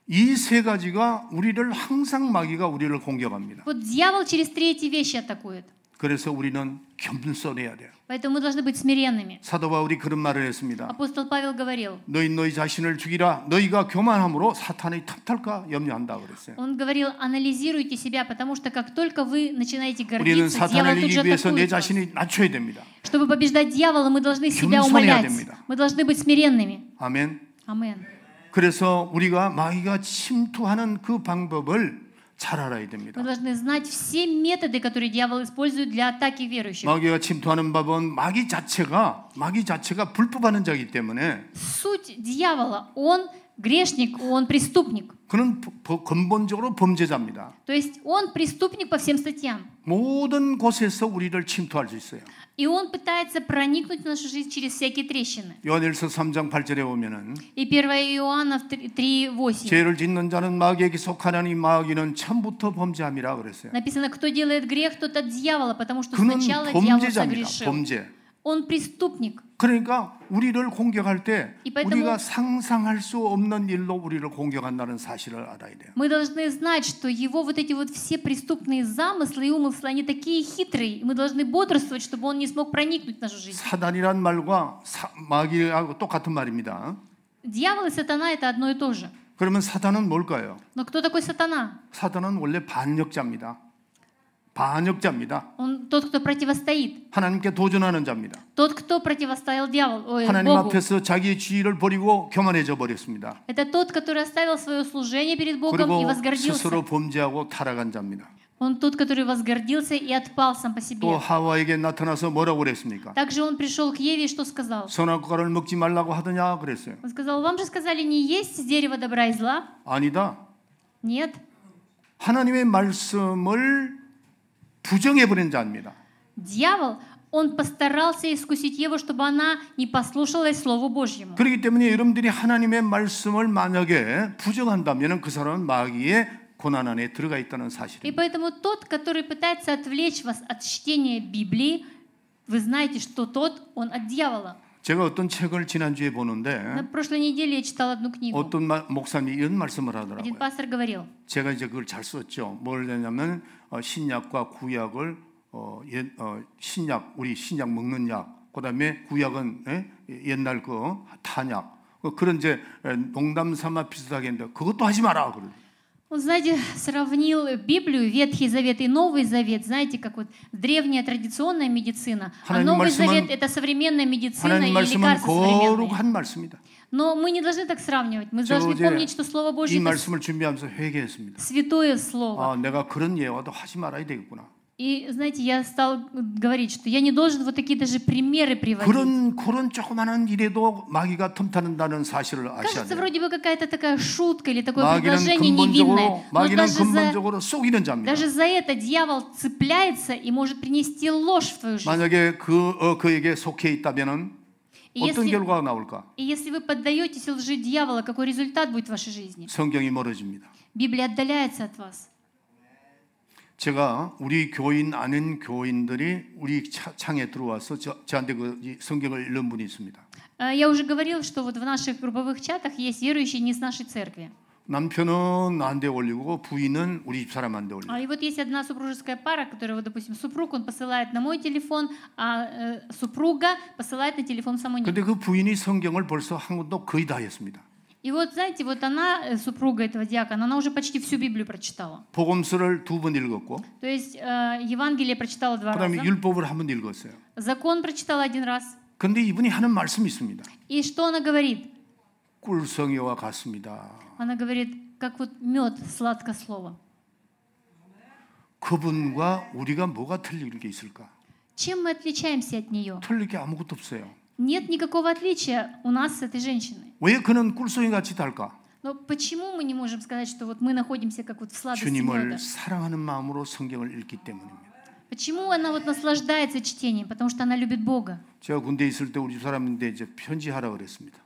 이 세 가지가 우리를 항상 마귀가 우리를 공격합니다. Вот дьявол через 3 эти вещи атакует. 그래서 우리는 겸손해야 돼요. Поэтому мы должны быть смиренными. 사도 바울이 그런 말을 했습니다. Апостол Павел говорил, 너희 자신을 죽이라. 너희가 교만함으로 사탄의 탓할까 염려한다 그랬어요. он говорил, анализируйте себя, потому что как только вы начинаете 우리는 гордиться, 사탄을 дьявол тут же 이기기 위해서 내 атакует вас. 자신이 낮춰야 됩니다. Чтобы побеждать дьявола, мы должны себя 겸손해야 умолять. 됩니다. Мы должны быть смиренными. 아멘. Амен. 그래서 우리가 마귀가 침투하는 그 방법을 잘 알아야 Мы 됩니다. должны знать все методы, которые дьявол использует для атаки верующих. 마귀가 침투하는 법은 마귀 자체가 불법하는 자이기 때문에 Суть дьявола, он грешник, он преступник. 그는 근본적으로 범죄자입니다. То есть он преступник по всем статьям. 모든 곳에서 우리를 침투할 수 있어요. И он пытается проникнуть в нашу жизнь через всякие трещины. 요한일서 3장 8절에 보면은 И 1 Иоанна 3:8 죄를 짓는 자는 마귀에게 속하나니 마귀는 처음부터 범죄함이라 그랬어요. написано, кто делает грех, тот от дьявола, потому что 그는 сначала дьявол 범죄자입니다. согрешил. 범죄. Он преступник. 그러니까 우리를 공격할 때 И поэтому- 우리가 상상할 수 없는 일로 우리를 공격한다는 사실을 알아야 돼요. Мы должны знать, что его вот эти вот все преступные замыслы и умыслы, они такие хитрые, и мы должны бодрствовать, чтобы он не смог проникнуть в нашу жизнь. 사단이란 말과 마귀하고 똑같은 말입니다. Дьявол и сатана — это одно и то же. 그러면 사단은 뭘까요? Но кто такой сатана? 사단은 원래 반역자입니다. 반역자입니다. Он тот, кто противостоит. 하나님께 도전하는 자입니다. Тот, кто противостоял 하나님 Богу. 앞에서 자기의 지위를 버리고 교만해져 버렸습니다. Это тот, который оставил свое служение перед Богом и 그리고 возгордился. 스스로 범죄하고 타락한 자입니다. Он тот, который возгордился и отпал сам по 또 себе. 하와에게 나타나서 뭐라고 그랬습니까? Также он пришел к Еве и что сказал? 선악과를 먹지 말라고 하더냐 그랬어요. Он сказал, вам же сказали не есть с дерева добра и зла? 아니다. Нет. 하나님의 말씀을 부정해버린 자입니다. Дьявол, он постарался искусить Еву, чтобы она не послушалась Слову Божьему. 그렇기 때문에 여러분들이 하나님의 말씀을 만약에 부정한다면 그 사람은 마귀의 고난 안에 들어가 있다는 И 사실입니다. поэтому тот, который пытается отвлечь вас от чтения Библии, вы знаете, что тот, он от дьявола. 제가 어떤 책을 지난주에 На 보는데 прошлой неделе я читала одну книгу. 어떤 목사님이 이런 말씀을 Один 하더라고요. пастор говорил, 제가 이제 그걸 잘 썼죠. 뭘 했냐면 신약과 구약을 신약 우리 신약 먹는 약, 그다음에 구약은 옛날 그 탄약 그런 이제 농담 삼아 비슷하게 했는데 그것도 하지 마라 그래. он, знаете, сравнил Библию, Ветхий Завет и Новый Завет, знаете, как вот древняя традиционная медицина, а 하나님 Новый 말씀은- Завет — это современная медицина и 하나님 말씀은 лекарства современные. 거룩한 말씀이다. Но мы не должны так сравнивать. Мы 저 должны 어제 помнить, что Слово 이 Божье — это 말씀을 준비하면서 회개했습니다. святое Слово. 아, 내가 그런 예화도 하지 말아야 되겠구나. И, знаете, я стал говорить, что я не должен вот такие даже примеры приводить. 그런 조그마한 일에도 마귀가 틈타는다는 사실을 아셔야 Кажется, 돼요. вроде бы какая-то такая шутка или такое 마귀는 предложение невинное. Но 마귀는 근본적으로 속이는 자입니다. даже за это дьявол цепляется и может принести ложь в твою жизнь. 만약에 그에게 속해 있다면은 И 어떤 если, 결과가 나올까? и если вы поддаетесь лжи дьявола, какой результат будет в вашей жизни? 성경이 멀어집니다. Библия отдаляется от вас. 제가 우리 교인 아닌 교인들이 우리 창에 들어와서 저한테 이 성경을 읽는 분이 있습니다. Я уже говорил, что вот в наших групповых чатах есть верующие не с нашей церкви. 남편은 나한테 올리고 부인은 우리 집사람한테 올리고. И вот есть одна супружеская пара, которая, вот, допустим, супруг, он посылает на мой телефон, а супруга посылает на телефон самой. 근데 그 부인이 성경을 벌써 한 권도 거의 다 했습니다. И вот, знаете, вот она, супруга этого диакона, она уже почти всю Библию прочитала. 복음서를 2번 읽었고, То есть Евангелие прочитала 2 그다음에 раза, 율법을 한 번 읽었어요. закон прочитала 1 раз. 근데 이분이 하는 말씀이 있습니다. И что она говорит? 꿀성이와 같습니다. Она говорит, как вот мед, сладко слово. 그분과 우리가 뭐가 틀릴 게 있을까? Чем мы отличаемся от нее? 틀릴 게 아무것도 없어요. Нет никакого отличия у нас с этой женщиной. 왜 그는 꿀송이 같이 달까? Но почему мы не можем сказать, что вот мы находимся как вот в сладости 주님을 меда? 사랑하는 마음으로 성경을 읽기 때문입니다. Почему она вот наслаждается чтением? Потому что она любит Бога. 제가 군대에 있을 때 우리 사람인데 이제 편지하라 그랬습니다.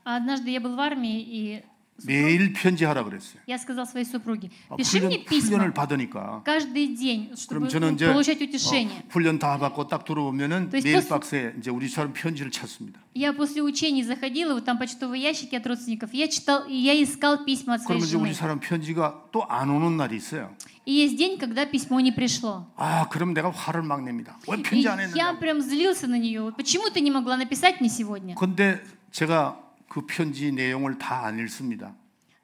А однажды я был в армии, и 매일 편지하라 그랬어요. я сказал своей супруге, пиши мне 훈련을 письма 받으니까. каждый день, чтобы 그럼 저는 이제 получать утешение. 훈련 다 받고 딱 들어오면은 То есть 메일 после- 박스에 이제 우리 사람 편지를 찾습니다. Я после учений заходила, вот там почтовые ящики от родственников, я читал, и я искал письма от своей 그러면 이제 우리 жены. 사람 편지가 또 안 오는 날이 있어요. И есть день, когда письмо не пришло. 아, 그럼 내가 화를 막 냅니다. 왜 И 편지 안 я 했느냐? прям злился на нее. Вот почему ты не могла написать мне сегодня? 근데 제가 그 편지 내용을 다 안 읽습니다.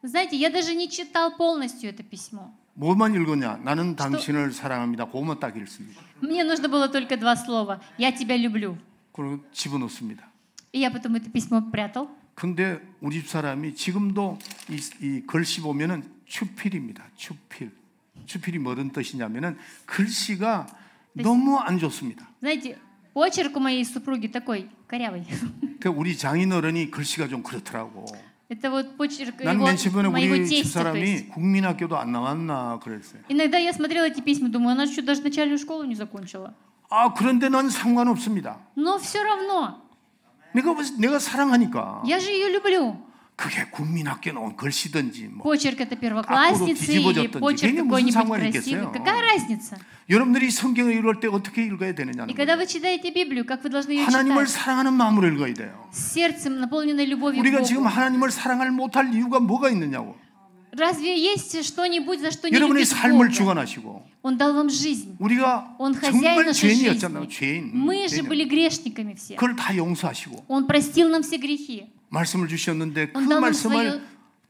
Знаете, я даже не читал полностью это письмо. 뭐만 읽었냐? 나는 당신을 사랑합니다. 그것만 딱 읽습니다. Мне нужно было только 2 слова. Я тебя люблю. 그리고 집어넣습니다. И я потом это письмо прятал. 근데 우리 집 사람이 지금도 이 글씨 보면은 추필입니다. 추필. 추필이 뭐든 뜻이냐면은 글씨가 너무 안 좋습니다. Знаете, почерк у моей супруги такой корявый. 그 우리 장인어른이 글씨가 좀 그렇더라고. Это вот почерк 난 맨 처음에 моего 우리 집 тестя. То есть. 사람이 국민학교도 안 나왔나 그랬어요. Иногда я смотрела эти письма, думаю, она что, даже начальную школу не закончила. 아, 그런데 난 상관없습니다. Но все равно, 내가 사랑하니까. я же ее люблю. 그게 국민학교 나온 글씨든지 뭐. Почерк это первоклассницы или 뒤집어졌든지 почерк 걔는 무슨 какой-нибудь 상관이 красивый. 있겠어요? Какая разница? 여러분들이 성경을 읽을 때 어떻게 읽어야 되느냐는 И когда 거예요. вы читаете Библию, как вы должны ее 하나님을 читать? 사랑하는 마음으로 읽어야 돼요. С сердцем, наполненной любовью к 우리가 지금 Богу. 하나님을 사랑할 못할 이유가 뭐가 있느냐고. Разве есть что-нибудь, за что не 여러분의 любит 삶을 Бога? 주관하시고 Он дал вам жизнь. 우리가 Он хозяин 정말 нашей 죄인이었잖아요. жизни. 죄인. Мы же были грешниками все. 그걸 다 용서하시고 Он простил нам все грехи. 말씀을 주셨는데 그 Он дал нам 말씀을 свое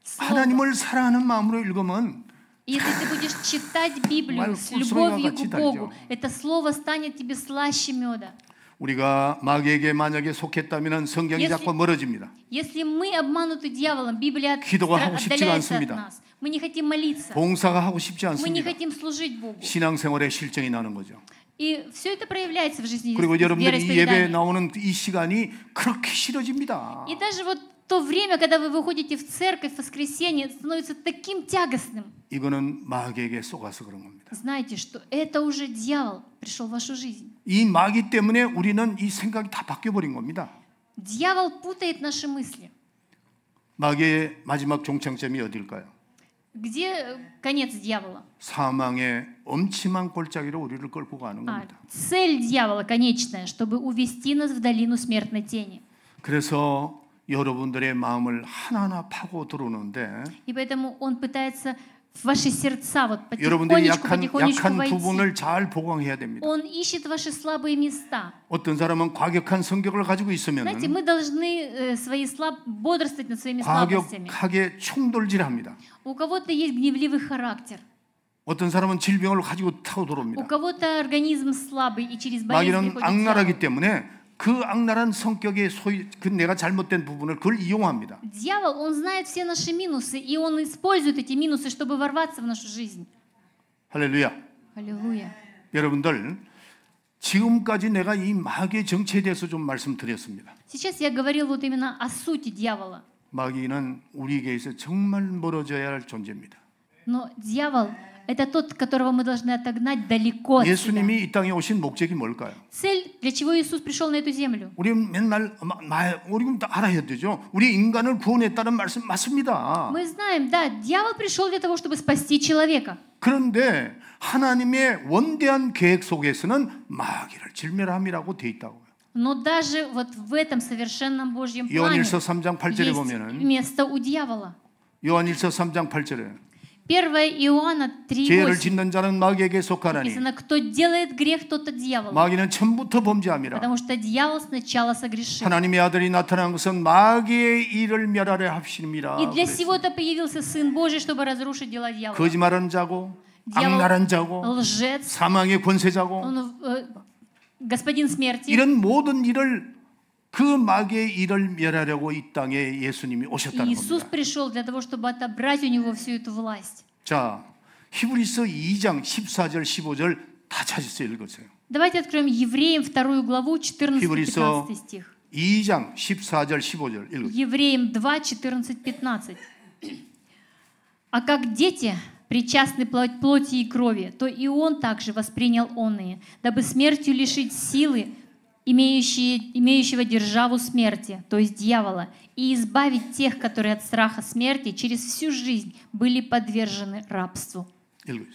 слово. 하나님을 사랑하는 마음으로 읽으면 И если ты будешь читать Библию 말 с 꿀소리와 любовью 같이 к Богу, 달죠. это слово станет тебе слаще меда. 우리가 마귀에게 만약에 속했다면 성경이 Если- 자꾸 멀어집니다. Если мы обмануты дьяволом, Библия 기도가 하고 싶지가 отдаляется от 않습니다. нас. Мы не хотим молиться. 봉사가 하고 싶지 Мы не 않습니다. хотим служить Богу. 신앙생활에 실정이 나는 거죠. И все это проявляется в жизни 그리고 여러분들이 이 예배에 вероисповедания. 나오는 이 시간이 그렇게 싫어집니다. И даже вот то время, когда вы выходите в церковь в воскресенье, становится таким тягостным. 이거는 마귀에게 속아서 그런 겁니다. Знаете, что это уже дьявол пришел в вашу жизнь. 이 마귀 때문에 우리는 이 생각이 다 바뀌어버린 겁니다. Дьявол путает наши мысли. 마귀의 마지막 종착점이 어딜까요? Где конец дьявола? 사망의 엄침한 골짜기로 우리를 끌고 가는 겁니다. Цель дьявола конечная, чтобы увести нас в долину смертной тени. 그래서 여러분들의 마음을 하나하나 파고 들어오는데 И поэтому он пытается в ваши сердца вот 여러분들이 потихонечку 약한 войти. 부분을 잘 보강해야 됩니다. Он ищет ваши слабые места. 어떤 사람은 과격한 성격을 가지고 있으면 Знаете, мы должны бодрствовать над своими слабостями. 과격하게 총돌질합니다. У кого-то есть гневливый характер. 어떤 사람은 질병을 가지고 타고 У 들어옵니다. кого-то организм слабый и через болезнь 마귀는 приходит 악랄하기 дьявол. 때문에 그 악랄한 성격의 그 내가 잘못된 부분을 그걸 이용합니다. Дьявол, он знает все наши минусы, и он использует эти минусы, чтобы ворваться в нашу жизнь. 할렐루야. Аллилуйя. 여러분들 지금까지 내가 이 마귀의 정체에 대해서 좀 말씀드렸습니다. Сейчас я говорил вот именно о сути дьявола. 마귀는 우리에게서 정말 멀어져야 할 존재입니다. Но дьявол – это тот, которого мы должны отогнать далеко от себя. 예수님이 이 땅에 오신 목적이 뭘까요? Цель, для чего Иисус пришел на эту землю? 우리 맨날 우리 다 알아야 되죠. 우리 인간을 구원했다는 말씀 맞습니다. Мы знаем, да, дьявол пришел для того, чтобы спасти человека. 그런데 하나님의 원대한 계획 속에서는 마귀를 질멸함이라고 돼 있다고요. Но даже вот в этом совершенном Божьем плане 요한일서 3장 8절에 есть 보면은 место у дьявола. 요한일서 3장 8절에 1 Иоанна 죄를 3:8 짓는 자는 마귀에게 속하나니 написано, кто делает грех, тот от дьявола. 마귀는 처음부터 범죄함이라. Потому что дьявол сначала согрешил. 하나님의 아들이 나타난 것은 마귀의 일을 멸하려 합심이라. И для сего-то появился Сын Божий, чтобы разрушить дела дьявола. 거짓말하는 자고 Дьявол 악랄한 자고 лжец, 사망의 권세자고 он господин смерти. 이런 모든 일을 그 마귀의 일을 멸하려고 이 땅에 예수님이 오셨다는 Иисус 겁니다. пришел для того, чтобы отобрать у него всю эту власть. 자, 히브리서 2장 14절 15절 다 찾으세요. 읽으세요. Давайте откроем Евреям 2 главу, 14-15 히브리서 стих. 2장 14절 15절 읽으세요. Евреям 2, 14-15. «А как дети причастны плоти и крови, то и он также воспринял оные, дабы смертью лишить силы, имеющего державу смерти, то есть дьявола, и избавить тех, которые от страха смерти через всю жизнь были подвержены рабству». 읽으세요.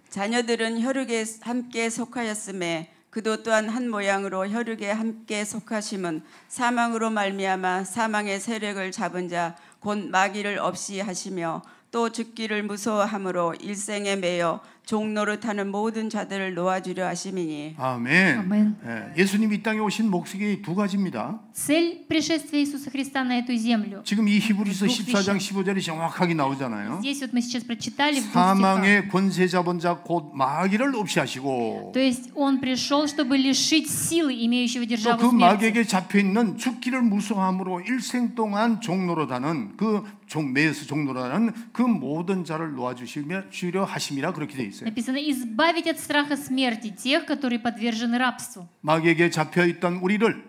자녀들은 혈육에 함께 속하였음에 그도 또한 한 모양으로 혈육에 함께 속하심은 사망으로 말미암아 사망의 세력을 잡은 자 곧 마귀를 없이 하시며 또 죽기를 무서워함으로 일생에 매여 종노릇하는 모든 자들을 놓아주려 하심이니. 아멘. 아멘. 예수님이 이 땅에 오신 목적이 두 가지입니다. Цель пришествия Иисуса Христа на эту землю. 지금 이 히브리서 14장 15절이 정확하게 나오잖아요. Здесь вот мы сейчас прочитали в 2 стихах. 사망의 권세 잡은 자 곧 마귀를 없이 하시고 То есть он пришел, чтобы лишить силы, имеющего 또 державу 그 смерти. 마귀에게 잡혀 있는 죽기를 무서워함으로 일생 동안 종노릇하는 매여서 종노릇하는 그 모든 자를 놓아주시려 하심이라 그렇게 돼 있어요. Написано: избавить от страха смерти тех, которые подвержены рабству. 마귀에게 잡혀 있던 우리를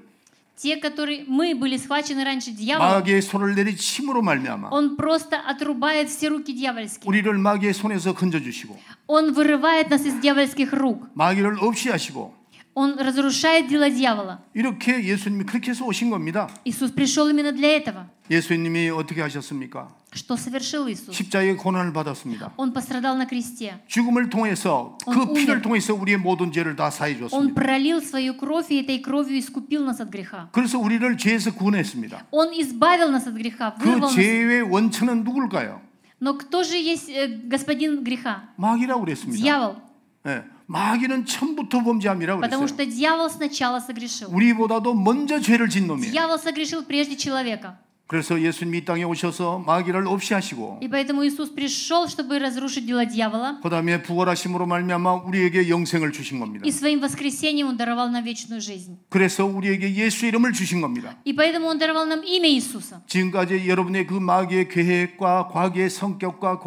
Те, которые мы были схвачены раньше дьяволом, 마귀의 손을 내리침으로 말미암아 он просто отрубает все руки дьявольские. 우리를 마귀의 손에서 건져주시고 Он вырывает нас из дьявольских рук. 마귀를 없이 하시고 Он разрушает дела дьявола. 이렇게 예수님이 그렇게 해서 오신 겁니다. Иисус пришел именно для этого. 예수님이 어떻게 하셨습니까? Что совершил Иисус? 십자가의 고난을 받았습니다. Он пострадал на кресте. 죽음을 통해서 그 피를 통해서 우리의 모든 죄를 다 사해 Он 줬습니다. пролил свою кровь и этой кровью искупил нас от греха. 그래서 우리를 죄에서 구원했습니다. Он избавил нас от греха, 그 вырвал нас. 죄의 원천은 누굴까요? Но кто же есть господин греха? 마귀라고 그랬습니다. Дьявол. 네, 마귀는 처음부터 범죄함이라고 Потому 그랬어요. что дьявол сначала согрешил. 우리보다도 먼저 죄를 짓는 놈이에요. Дьявол согрешил прежде человека. 그래서 예수님이 이 땅에 오셔서 마귀를 없이 하시고 И поэтому Иисус пришел, чтобы разрушить дела дьявола. 그 다음에 부활하심으로 말미암아 우리에게 영생을 주신 겁니다. И своим воскресением Он даровал нам вечную жизнь. 그래서 우리에게 예수 이름을 주신 겁니다. И поэтому Он даровал нам имя Иисуса. 지금까지 여러분의 그 마귀의 계획과 과거의 성격과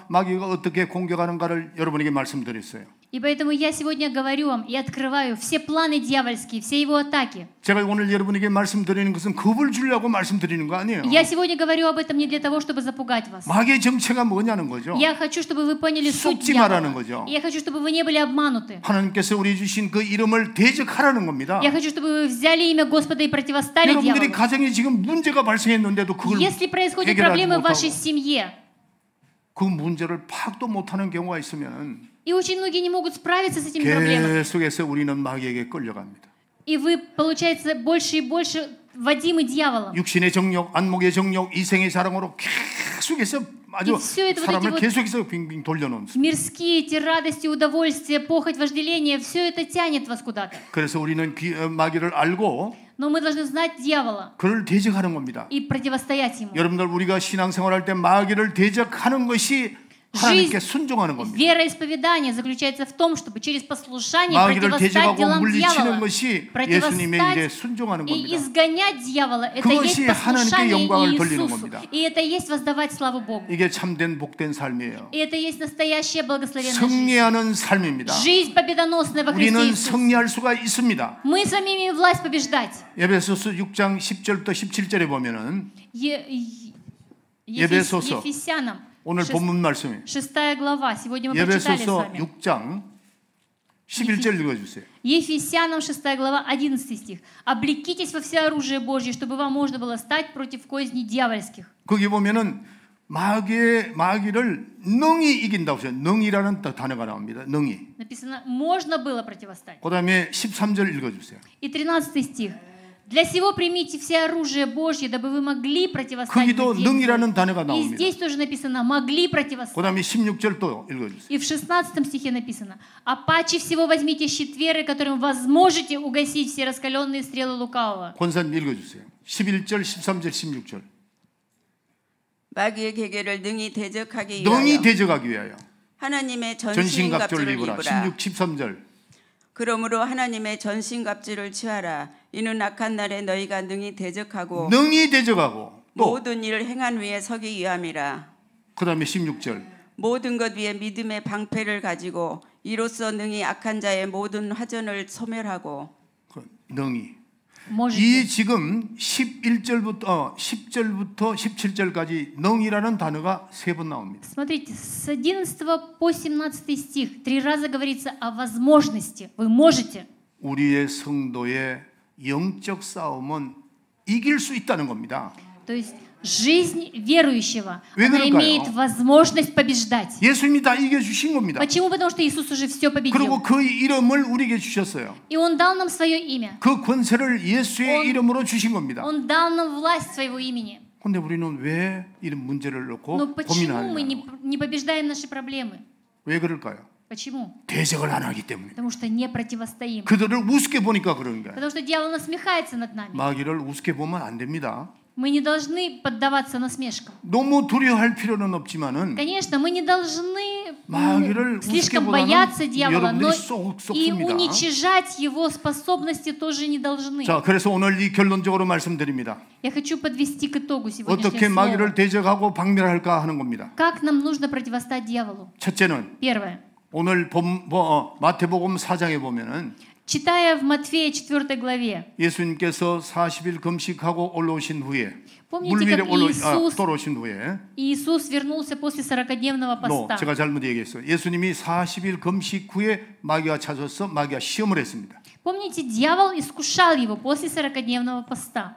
마귀가 어떻게 공격하는가를 여러분에게 말씀드렸어요. И поэтому я сегодня говорю вам и открываю все планы дьявольские, все его атаки. 제가 오늘 여러분에게 말씀드리는 것은 겁을 주려고 말씀드리는 거 아니에요. Я сегодня говорю об этом не для того, чтобы запугать вас. 마귀의 정체가 뭐냐는 거죠. Я хочу, чтобы вы поняли суть 속지 말라는 дьявола. 거죠. Я хочу, чтобы вы не были обмануты. 하나님께서 우리 주신 그 이름을 대적하라는 겁니다. Я хочу, чтобы вы взяли имя Господа и противостали 여러분들이 дьяволу. 가정에 지금 문제가 발생했는데도 그걸 Если происходят 해결하지 проблемы в вашей 못하고 семье, 그 문제를 파악도 못하는 경우가 있으면 и очень многие не могут справиться с этими проблемами, 계속해서 우리는 마귀에게 끌려갑니다. и вы, получается, больше и больше водимы дьяволом. 육신의 정욕, 안목의 정욕, 이생의 사랑으로 계속해서 아주 И всё это вот 사람을 эти вот 계속해서 빙빙 돌려놓은. Мирские эти радости, удовольствия, похоть, вожделение, все это тянет вас куда-то. 그래서 우리는 마귀를 알고 Но мы должны знать дьявола 그를 대적하는 겁니다. и противостоять ему. 여러분들 우리가 신앙생활할 때 마귀를 대적하는 것이 하나님께 순종하는 겁니다. Вероисповедание заключается в том, чтобы через послушание 마귀를 противостоять 대적하고 делам 물리치는 дьявола. 것이 예수님의 일에 순종하는 И 겁니다. изгонять дьявола, это 그것이 есть 하나님께 послушание 영광을 돌리는 Иисусу. 겁니다. И это есть воздавать славу Богу. 이게 참된 복된 삶이에요. И это есть настоящая благословенная жизнь. 승리하는 삶입니다. Жизнь победоносная во Христе 우리는 Иисусе. 승리할 수가 있습니다. Мы с вами имеем власть побеждать. 에베소서 6장 10절부터 17절에 보면은 에베소서. Ефесянам. 오늘 본문 말씀이에요. 6 глава. Сегодня мы прочитали с 에베소서 вами. 6장 11절 읽어주세요. Ефесянам 6 глава, 11 стих. «Облекитесь во всеоружие Божье, чтобы вам можно было стать против козней дьявольских». 거기 보면은 마귀를 능히 이긴다고 해요. 능이라는 단어가 나옵니다. 능히. Написано, можно было противостать. 그 다음에 13절 읽어주세요. И 13 стих. «Для сего примите все оружие Божье, дабы вы могли противостать». 거기도 능이라는 단어가 И 나옵니다. здесь тоже написано «могли 그 противостать». 다음에 16절 또 읽어주세요. И в 16 стихе написано: «А паче всего возьмите щит веры, которым возможете угасить все раскаленные стрелы лукавого». 권사님 읽어주세요. 11절, 13절, 16절. 마귀의 계계를 능히 대적하기 능히 위하여 대적하기 위하여 하나님의 전신갑주를 전신갑주를 입으라. 입으라. 16, 13절. 그러므로 하나님의 전신갑주를 취하라. 이는 악한 날에 너희가 능히 대적하고 능히 대적하고 또 모든 일을 행한 위에 서기 위함이라. 그 다음에 16절. 모든 것 위에 믿음의 방패를 가지고 이로써 능히 악한 자의 모든 화전을 소멸하고. 능히. Можете. 이 지금 10절부터 17절까지 능이라는 단어가 3번 나옵니다. Смотрите, с 11 по 17 стих 3 раза говорится о возможности. Вы можете. 우리의 성도의 영적 싸움은 이길 수 있다는 겁니다. То есть жизнь верующего, 왜 она 그럴까요? имеет возможность побеждать. 예수님이 다 이겨주신 겁니다. Почему? Потому что Иисус уже все 그리고 победил. 그 이름을 우리에게 주셨어요. И Он дал нам свое имя. 그 권세를 예수의 이름으로 주신 겁니다. Он дал нам власть своего имени. 그런데 우리는 왜 이런 문제를 놓고 Но почему мы 고민하느냐? не побеждаем наши проблемы? 왜 그럴까요? Почему? 대적을 안 하기 때문에. Потому что не противостоим. 그들을 우습게 보니까 그런 거예요. Потому что дьявол насмехается над нами. 마귀를 우습게 보면 안 됩니다. Мы не должны поддаваться насмешкам. 너무 두려워할 필요는 없지만은 Конечно, мы не должны 마귀를 слишком 우습게 бояться 보다는 дьявола, но 여러분들이 и 쏙쏙습니다. уничижать его способности тоже не должны. 자, 그래서 오늘 이 결론적으로 말씀드립니다. Я хочу подвести к итогу 어떻게 сегодняшнего 마귀를 слова. 대적하고 박멸할까 하는 겁니다. Как нам нужно противостать дьяволу? 첫째는 Первое. 오늘 마태복음 4장에 보면은 Читая в Матфея 4 главе, 예수님께서 40일 금식하고 올라오신 후에 물 помните, 위에 как 돌아오신 후에 Иисус вернулся после 40-дневного поста. 제가 잘못 얘기했어요. 예수님이 40일 금식 후에 마귀가 찾아서 마귀가 시험을 했습니다. Помните, дьявол искушал его после 40-дневного поста.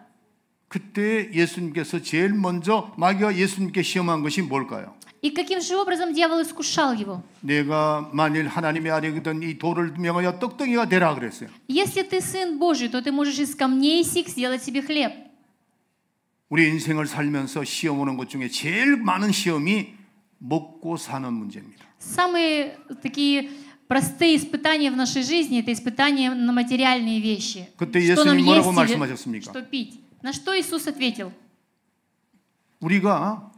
그때 예수님께서 제일 먼저 마귀가 예수님께 시험한 것이 뭘까요? И каким же образом дьявол искушал его? 내가 만일 하나님의 아들이거든 이 돌을 명하여 떡덩이가 되라 그랬어요. Если ты сын Божий, то ты можешь из камней сих сделать себе хлеб. 우리 인생을 살면서 시험 오는 것 중에 제일 많은 시험이 먹고 사는 문제입니다. Самые такие простые испытания в нашей жизни — это испытания на материальные вещи. 그때 Что нам 예수님 뭐라고 есть или 말씀하셨습니까? что пить. На что Иисус ответил? 우리가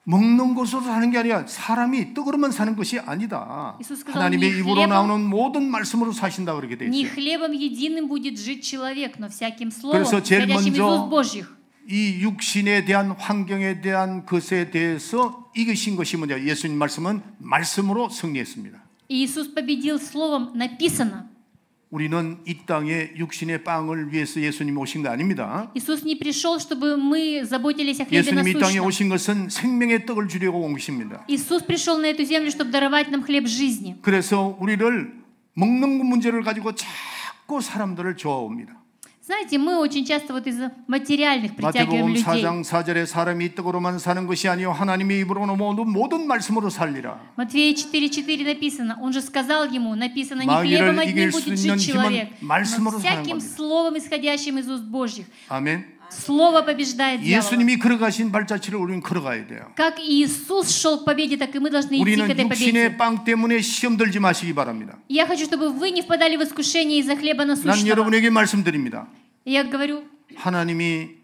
먹는 것으로 사는 게 아니라 사람이 떡으로만 사는 것이 아니다. Иисус сказал, 하나님의 не 입으로 хлебом, 나오는 모든 말씀으로 사신다 그렇게 돼 не 있어요. хлебом единым будет жить человек, но всяким словом, 그래서 제일 исходящим из 먼저 уст Божьих. 이 육신에 대한 환경에 대한 것에 대해서 이기신 것이 뭐냐? 예수님 말씀은 말씀으로 승리했습니다. И Иисус победил словом «написано». 우리는 이 땅에 육신의 빵을 위해서 예수님이 오신 거 아닙니다. Иисус не пришел, чтобы мы заботились о хлебе 예수님이 이 땅에 насущном. 오신 것은 생명의 떡을 주려고 온 것입니다. Иисус пришел на эту землю, чтобы даровать нам хлеб жизни. 그래서 우리를 먹는 문제를 가지고 자꾸 사람들을 좋아옵니다. Знаете, мы очень часто вот из-за материальных притягиваем 마태복음 людей. 4장 4절에 사람이 떡으로만 사는 것이 아니요 하나님의 입으로 나오는 모든 말씀으로 살리라. Матфея 4:4 написано, он же сказал ему, написано, не 마귀를 хлебом одним 이길 수 будет 있는 жить 힘은 человек, но 말씀으로 사는 всяким 겁니다. словом, исходящим из уст Божьих. 아멘. Слово побеждает дьявола. 예수님이 걸어가신 발자취를 우리는 걸어가야 돼요. Как Иисус шел к победе, так и мы должны идти к 우리는 этой победе. 육신의 빵 때문에 시험 들지 마시기 바랍니다. И я хочу, чтобы вы не впадали в искушение из-за хлеба 난 насущного. 여러분에게 말씀드립니다. И я говорю, 하나님이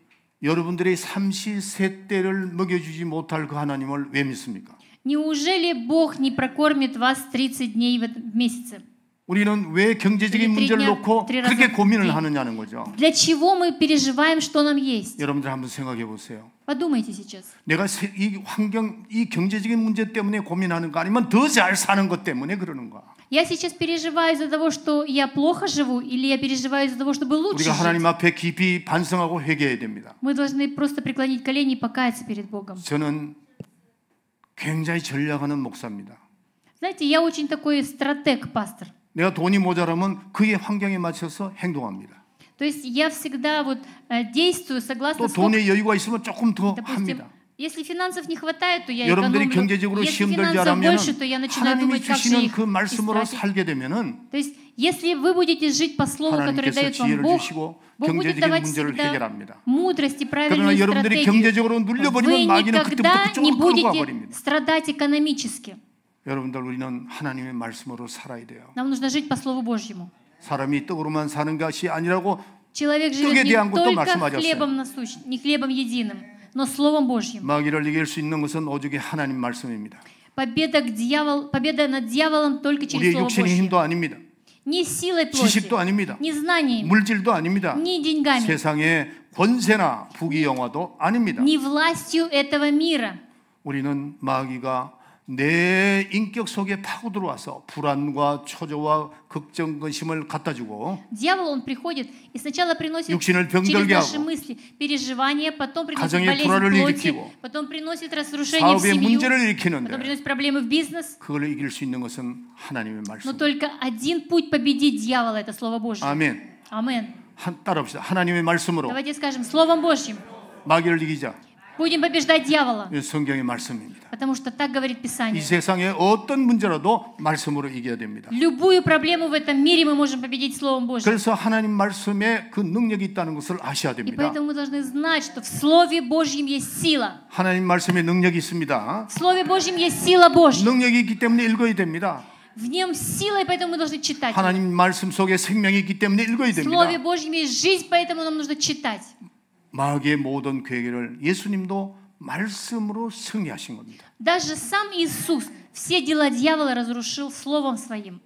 여러분들의 삼시세때를 먹여주지 못할 그 하나님을 왜 믿습니까? Неужели Бог не прокормит вас 30 дней в месяце? 우리는 왜 경제적인 문제를 놓고 그렇게 고민을 하느냐는 거죠. Для чего мы переживаем, что нам есть? 여러분들 한번 생각해 보세요. Подумайте сейчас. 내가 이 환경, 이 경제적인 문제 때문에 고민하는가 아니면 더 잘 사는 것 때문에 그러는가? Я сейчас переживаю из-за того, что я плохо живу, или я переживаю из-за того, чтобы лучше 우리가 жить? 하나님 앞에 깊이 반성하고 회개해야 됩니다. Мы должны просто преклонить колени и покаяться перед Богом. 저는 굉장히 전략하는 목사입니다. Знаете, я очень такой стратег, пастор. 내가 돈이 모자라면 그의 환경에 맞춰서 행동합니다. То есть я всегда вот действую 또 согласно 돈의 여유가 있으면 조금 더 Допустим, 합니다. если финансов не хватает, то я 여러분들이 экономлю. 경제적으로 Если 시험 들지 финансов 않으면 больше, то я начинаю 하나님이 думать, как же 주시는 их 그 말씀으로 истратить. 살게 되면은 То есть, если вы будете жить по слову, которое 하나님께서 дает вам 지혜를 Бог, 주시고 Бог будет 경제적인 давать 문제를 всегда 해결합니다. мудрость и 그러나 правильную 여러분들이 стратегию. 경제적으로 눌려버리면 Вы 마귀는 그때부터 никогда не 그쪽으로 끌고 будете 가버립니다. страдать экономически. 여러분들 우리는 하나님의 말씀으로 살아야 돼요. Нам нужно жить по Слову Божьему. 사람이 떡으로만 사는 것이 아니라고 Человек 떡에 живет не 대한 것도 только 말씀하셨어요. хлебом насущным, не хлебом единым, но Словом Божьим. 마귀를 이길 수 있는 것은 오직에 하나님 말씀입니다. Победа над дьяволом только через 우리의 Слово 육신의 Божье. 힘도 아닙니다. Не силой плоти, 지식도 아닙니다. не знаниями, 물질도 아닙니다. не деньгами, 세상의 권세나 부귀영화도 아닙니다. не властью этого мира. 우리는 마귀가 내 인격 속에 파고 들어와서 불안과 초조와 걱정, 근심을 갖다 주고 Дьявол, он приходит и сначала приносит 육신을 через 병들게 наши 하고 мысли переживания, потом приносит 가정의 болезнь 불화를 плоти, 일으키고 потом приносит разрушение в 사업의 семью, 문제를 потом 일으키는데 приносит проблемы в бизнес. 그걸 이길 수 있는 것은 하나님의 Но 말씀. только один путь победить дьявола — это Слово Божье. 아멘. Амен. 따라합시다. 하나님의 말씀으로 Давайте скажем Словом Божьим. 마귀를 이기자. Будем побеждать дьявола, 이 성경의 말씀입니다. потому что так говорит 이 Писание. 세상의 어떤 문제라도 말씀으로 이겨야 됩니다. Любую проблему в этом мире мы можем победить Словом Божьим. 그래서 하나님 말씀에 그 능력이 있다는 것을 아셔야 И 됩니다. поэтому мы должны знать, что в Слове Божьем есть сила. 하나님 말씀에 능력이 있습니다. В Слове Божьем есть сила Божья. 능력이 있기 때문에 읽어야 됩니다. В нем сила, и поэтому мы должны читать. 하나님 말씀 속에 생명이 있기 때문에 읽어야 В Слове 됩니다. Божьем есть жизнь, поэтому нам нужно читать. 마귀의 모든 계획을 예수님도 말씀으로 승리하신 겁니다. Даже сам Иисус все дела дьявола разрушил Словом Своим.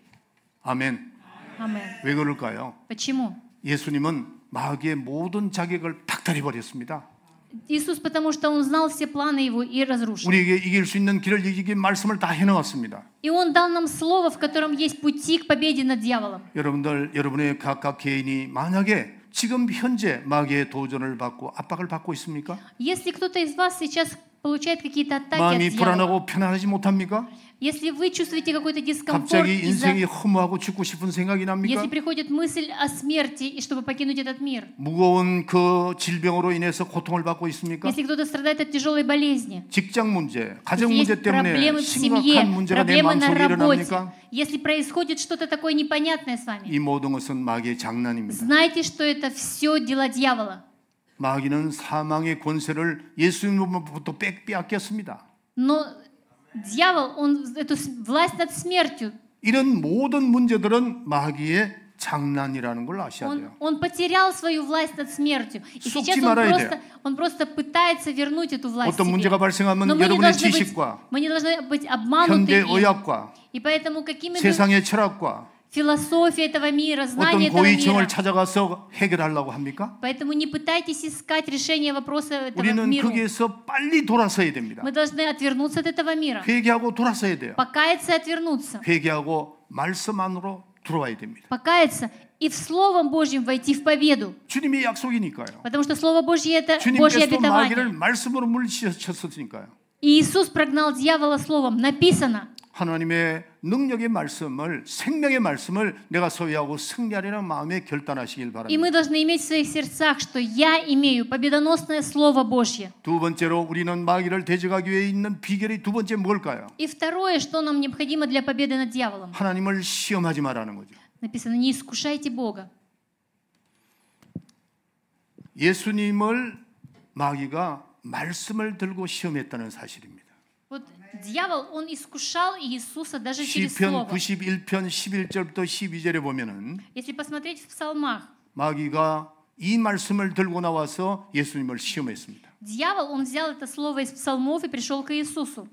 아멘. Амен. 왜 그럴까요? Почему? 예수님은 마귀의 모든 자격을 박탈해 버렸습니다. Иисус, потому что Он знал все планы Его и разрушил. 우리에게 이길 수 있는 길을 이기기 말씀을 다 해놓았습니다. И Он дал нам слово, в котором есть пути к победе над дьяволом. 여러분들, 여러분의 각각 개인이 만약에 지금 현재 마귀의 도전을 받고 압박을 받고 있습니까? Если кто-то из вас сейчас получает какие-то атаки 마음이 от дьявола, 불안하고 편안하지 못합니까? если вы чувствуете какой-то дискомфорт, 갑자기 из-за- 인생이 허무하고 죽고 싶은 생각이 납니까? если приходит мысль о смерти и чтобы покинуть этот мир, 무거운 그 질병으로 인해서 고통을 받고 있습니까? если кто-то страдает от тяжелой болезни, 직장 문제, 가정 если 문제 есть 때문에 проблемы в семье, 심각한 문제가 내 проблемы на 마음속에 работе, 일어납니까? если происходит что-то такое непонятное с вами, 이 모든 것은 마귀의 장난입니다. знайте, что это все дела дьявола. 마귀는 사망의 권세를 예수님으로부터 빼앗겼습니다. Но дьявол, он эту власть над смертью, 이런 모든 문제들은 마귀의 장난이라는 걸 아셔야 돼요. он потерял свою власть над смертью. И 썩지 сейчас 말아야 돼요. он просто пытается вернуть эту власть 어떤 себе. 문제가 발생하면 Но мы не 여러분의 должны быть, 지식과 мы не должны быть обмануты 현대 им. 의학과 И поэтому какими бы 세상의 철학과 философия этого мира, знания 어떤 этого 고위층을 мира. 찾아가서 해결하려고 합니까? Поэтому не пытайтесь искать решение вопроса этого 우리는 мира. 거기에서 빨리 돌아서야 됩니다. Мы должны отвернуться от этого мира. 회개하고 돌아서야 돼요. Покаяться и отвернуться. 회개하고 말씀 안으로 들어와야 됩니다. Покаяться и в Словом Божьем войти в победу. 주님의 약속이니까요. Потому что Слово Божье — это Божье 주님께서도 마귀를 обетование. 말씀으로 물리치셨으니까요. И Иисус прогнал дьявола Словом. Написано. 하나님의 능력의 말씀을 생명의 말씀을 내가 소유하고 승리하리라는 마음에 결단하시길 И 바랍니다. мы должны иметь в своих сердцах, что я имею победоносное Слово Божье. 두 번째로 우리는 마귀를 대적하기 위해 있는 비결이 두 번째 뭘까요? И второе, что нам необходимо для победы над дьяволом. 하나님을 시험하지 말라는 거죠. Написано, не искушайте Бога. 예수님을 마귀가 말씀을 들고 시험했다는 사실입니다. Вот дьявол, он искушал Иисуса даже через 시편 Слово. 91편 11절부터 12절에 보면은 Если посмотреть в псалмах, 마귀가 이 말씀을 들고 나와서 예수님을 시험했습니다. дьявол, он взял это слово из псалмов и пришел к Иисусу.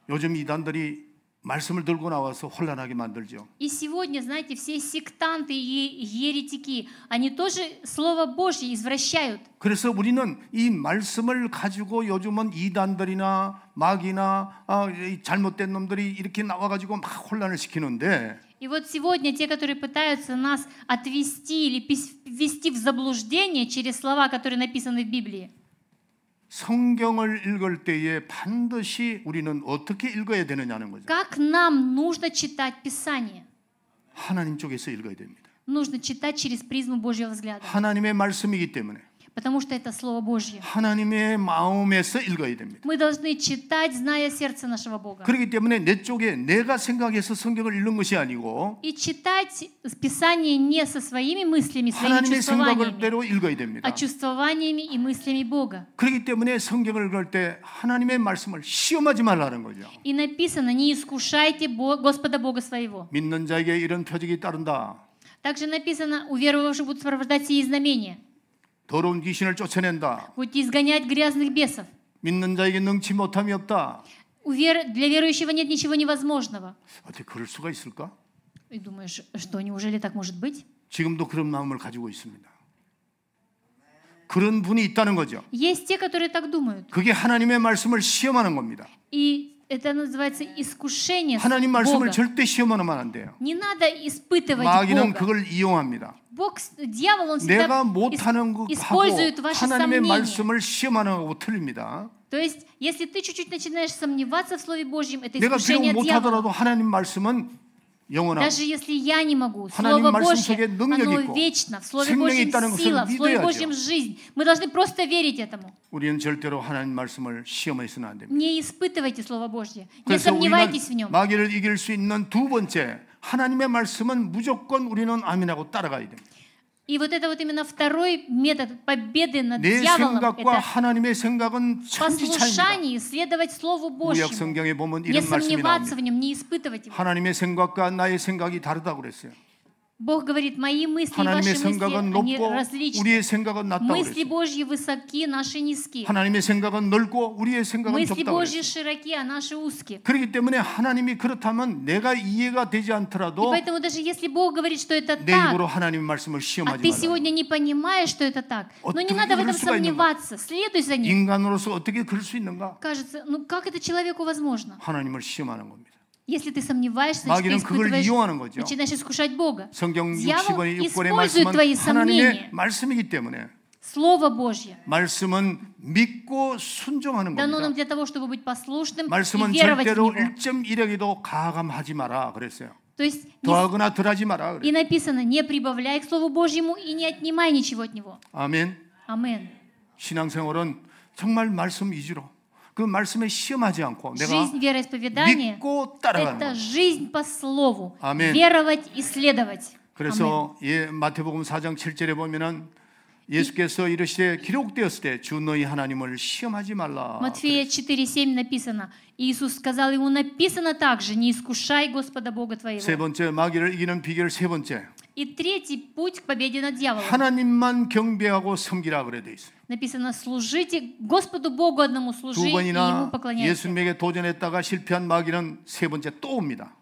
요즘 이단들이 말씀을 들고 나와서 혼란하게 만들죠. И сегодня, знаете, все сектанты и еретики, они тоже Слово Божье извращают. 그래서 우리는 이 말씀을 가지고 요즘은 이단들이나 마귀나 이 잘못된 놈들이 이렇게 나와가지고 막 혼란을 시키는데 И вот сегодня те, которые пытаются нас отвести или ввести в заблуждение через слова, которые написаны в Библии, 성경을 읽을 때에 반드시 우리는 어떻게 읽어야 되느냐는 거죠. как нам нужно читать Писание? 하나님 쪽에서 읽어야 됩니다. Нужно читать через призму Божьего взгляда, 하나님의 말씀이기 때문에 потому что это Слово Божье. 하나님의 마음에서 읽어야 됩니다. Мы должны читать, зная сердце нашего Бога. 그렇기 때문에 내 쪽에 내가 생각해서 성경을 읽는 것이 아니고 И читать Писание не со своими мыслями, своими 하나님의 чувствованиями, 생각대로 읽어야 됩니다. а чувствованиями и мыслями Бога. 그렇기 때문에 성경을 읽을 때 하나님의 말씀을 시험하지 말라는 거죠. И написано: не искушайте Господа Бога своего. 믿는 자에게 이런 표적이 따른다. Также написано: у верующих будут сопровождать сии знамения. 더러운 귀신을 쫓아낸다. Будете изгонять грязных бесов. 믿는 자에게 능치 못함이 없다. Для верующего нет ничего невозможного. 어떻게 그럴 수가 있을까? И думаешь, что неужели так может быть? 지금도 그런 마음을 가지고 있습니다. 그런 분이 있다는 거죠. Есть те, которые так думают. 그게 하나님의 말씀을 시험하는 겁니다. И это называется искушение 하나님 말씀을 Бога. 절대 시험하면 안 돼요. Не надо испытывать 마귀는 Бога. 그걸 이용합니다. Дьявол, он всегда 내가 못하는 것하고 использует ваши 하나님의 сомнения. 말씀을 시험하는 것하고 틀립니다. То есть, если ты чуть-чуть начинаешь сомневаться в Слове Божьем, это 내가 비록 искушение дьявола. 못하더라도 하나님 말씀은 영원하고 Даже если я не могу, 하나님 Слово 말씀 Божье, 속에 능력이 оно 있고 вечно, в Слове 생명이 Божьем 있다는 것을 сила, в Слове 믿어야죠. Божьем жизнь. Мы должны просто верить этому. 우리는 절대로 하나님 말씀을 시험해서는 안 됩니다. Не испытывайте Слово Божье, не 그래서 우리는 сомневайтесь в нем. 마귀를 이길 수 있는 두 번째, 하나님의 말씀은 무조건 우리는 아멘하고 따라가야 됩니다. И вот это вот именно второй метод победы над 내 дьяволом, 생각과 это 하나님의 생각은 천지 차이입니다. послушание, следовать Слову 구약 Божьему, 성경에 보면 не 이런 말씀이 сомневаться 나옵니다. в нем, не испытывать его. 하나님의 생각과 나의 생각이 다르다고 그랬어요. Бог говорит: мои мысли и 하나님의 ваши мысли, 생각은 они 높고 различны. 우리의 생각은 낮다고 Мысли 그랬어요. Божьи высоки, наши низки. 하나님의 생각은 넓고 우리의 생각은 Мысли 좁다고 Божьи 그랬어요. широки, а наши узкие. 그렇기 때문에 하나님이 그렇다면 내가 이해가 되지 И 않더라도 поэтому даже если Бог говорит, что это 내 так, 입으로 하나님의 말씀을 а 시험하지 ты 말라. сегодня не понимаешь, что это так, но не 어떻게 надо в этом 그럴 수가 있는가? сомневаться, следуй за ним. 인간으로서 어떻게 그럴 수 있는가? Кажется, ну как это человеку возможно? 하나님을 시험하는 겁니다. Если ты сомневаешься, значит, ты 마귀는 그걸 испытываешь, 이용하는 거죠. начинаешь искушать Бога. 성경 Дьявол 60번의 6번의 использует 말씀은 твои 하나님의 сомнения. 말씀이기 때문에 Слово Божье 말씀은 믿고 순종하는 дано 겁니다. нам для того, чтобы быть послушным и 말씀은 веровать в 절대로 Него. 1.1에게도 가감하지 마라 그랬어요. То есть 더하거나 덜하지 마라 и 그랬어요. написано: не прибавляй к Слову Божьему и не отнимай ничего от Него. 아멘. Амен. 신앙생활은 정말 말씀 위주로 그 말씀에 시험하지 않고 내가 Жизнь вероисповедания 믿고 따라가는 это 거예요. жизнь по Слову. 아멘. Веровать и следовать. 그래서 마태복음 4장 7절에 보면은 예수께서 이르시되 기록되었을 때 주 너희 하나님을 시험하지 말라. Матфея 4:7 написано. Иисус сказал ему: написано также: не искушай Господа Бога твоего. 세 번째 마귀를 이기는 비결 세 번째. И третий путь к победе над дьяволом. 하나님만 경배하고 섬기라 그래 돼 있어요. Написано: служите Господу Богу одному, 두 служи и Ему 번이나 поклоняйся. 예수님에게 도전했다가 실패한 마귀는 세 번째 또 옵니다.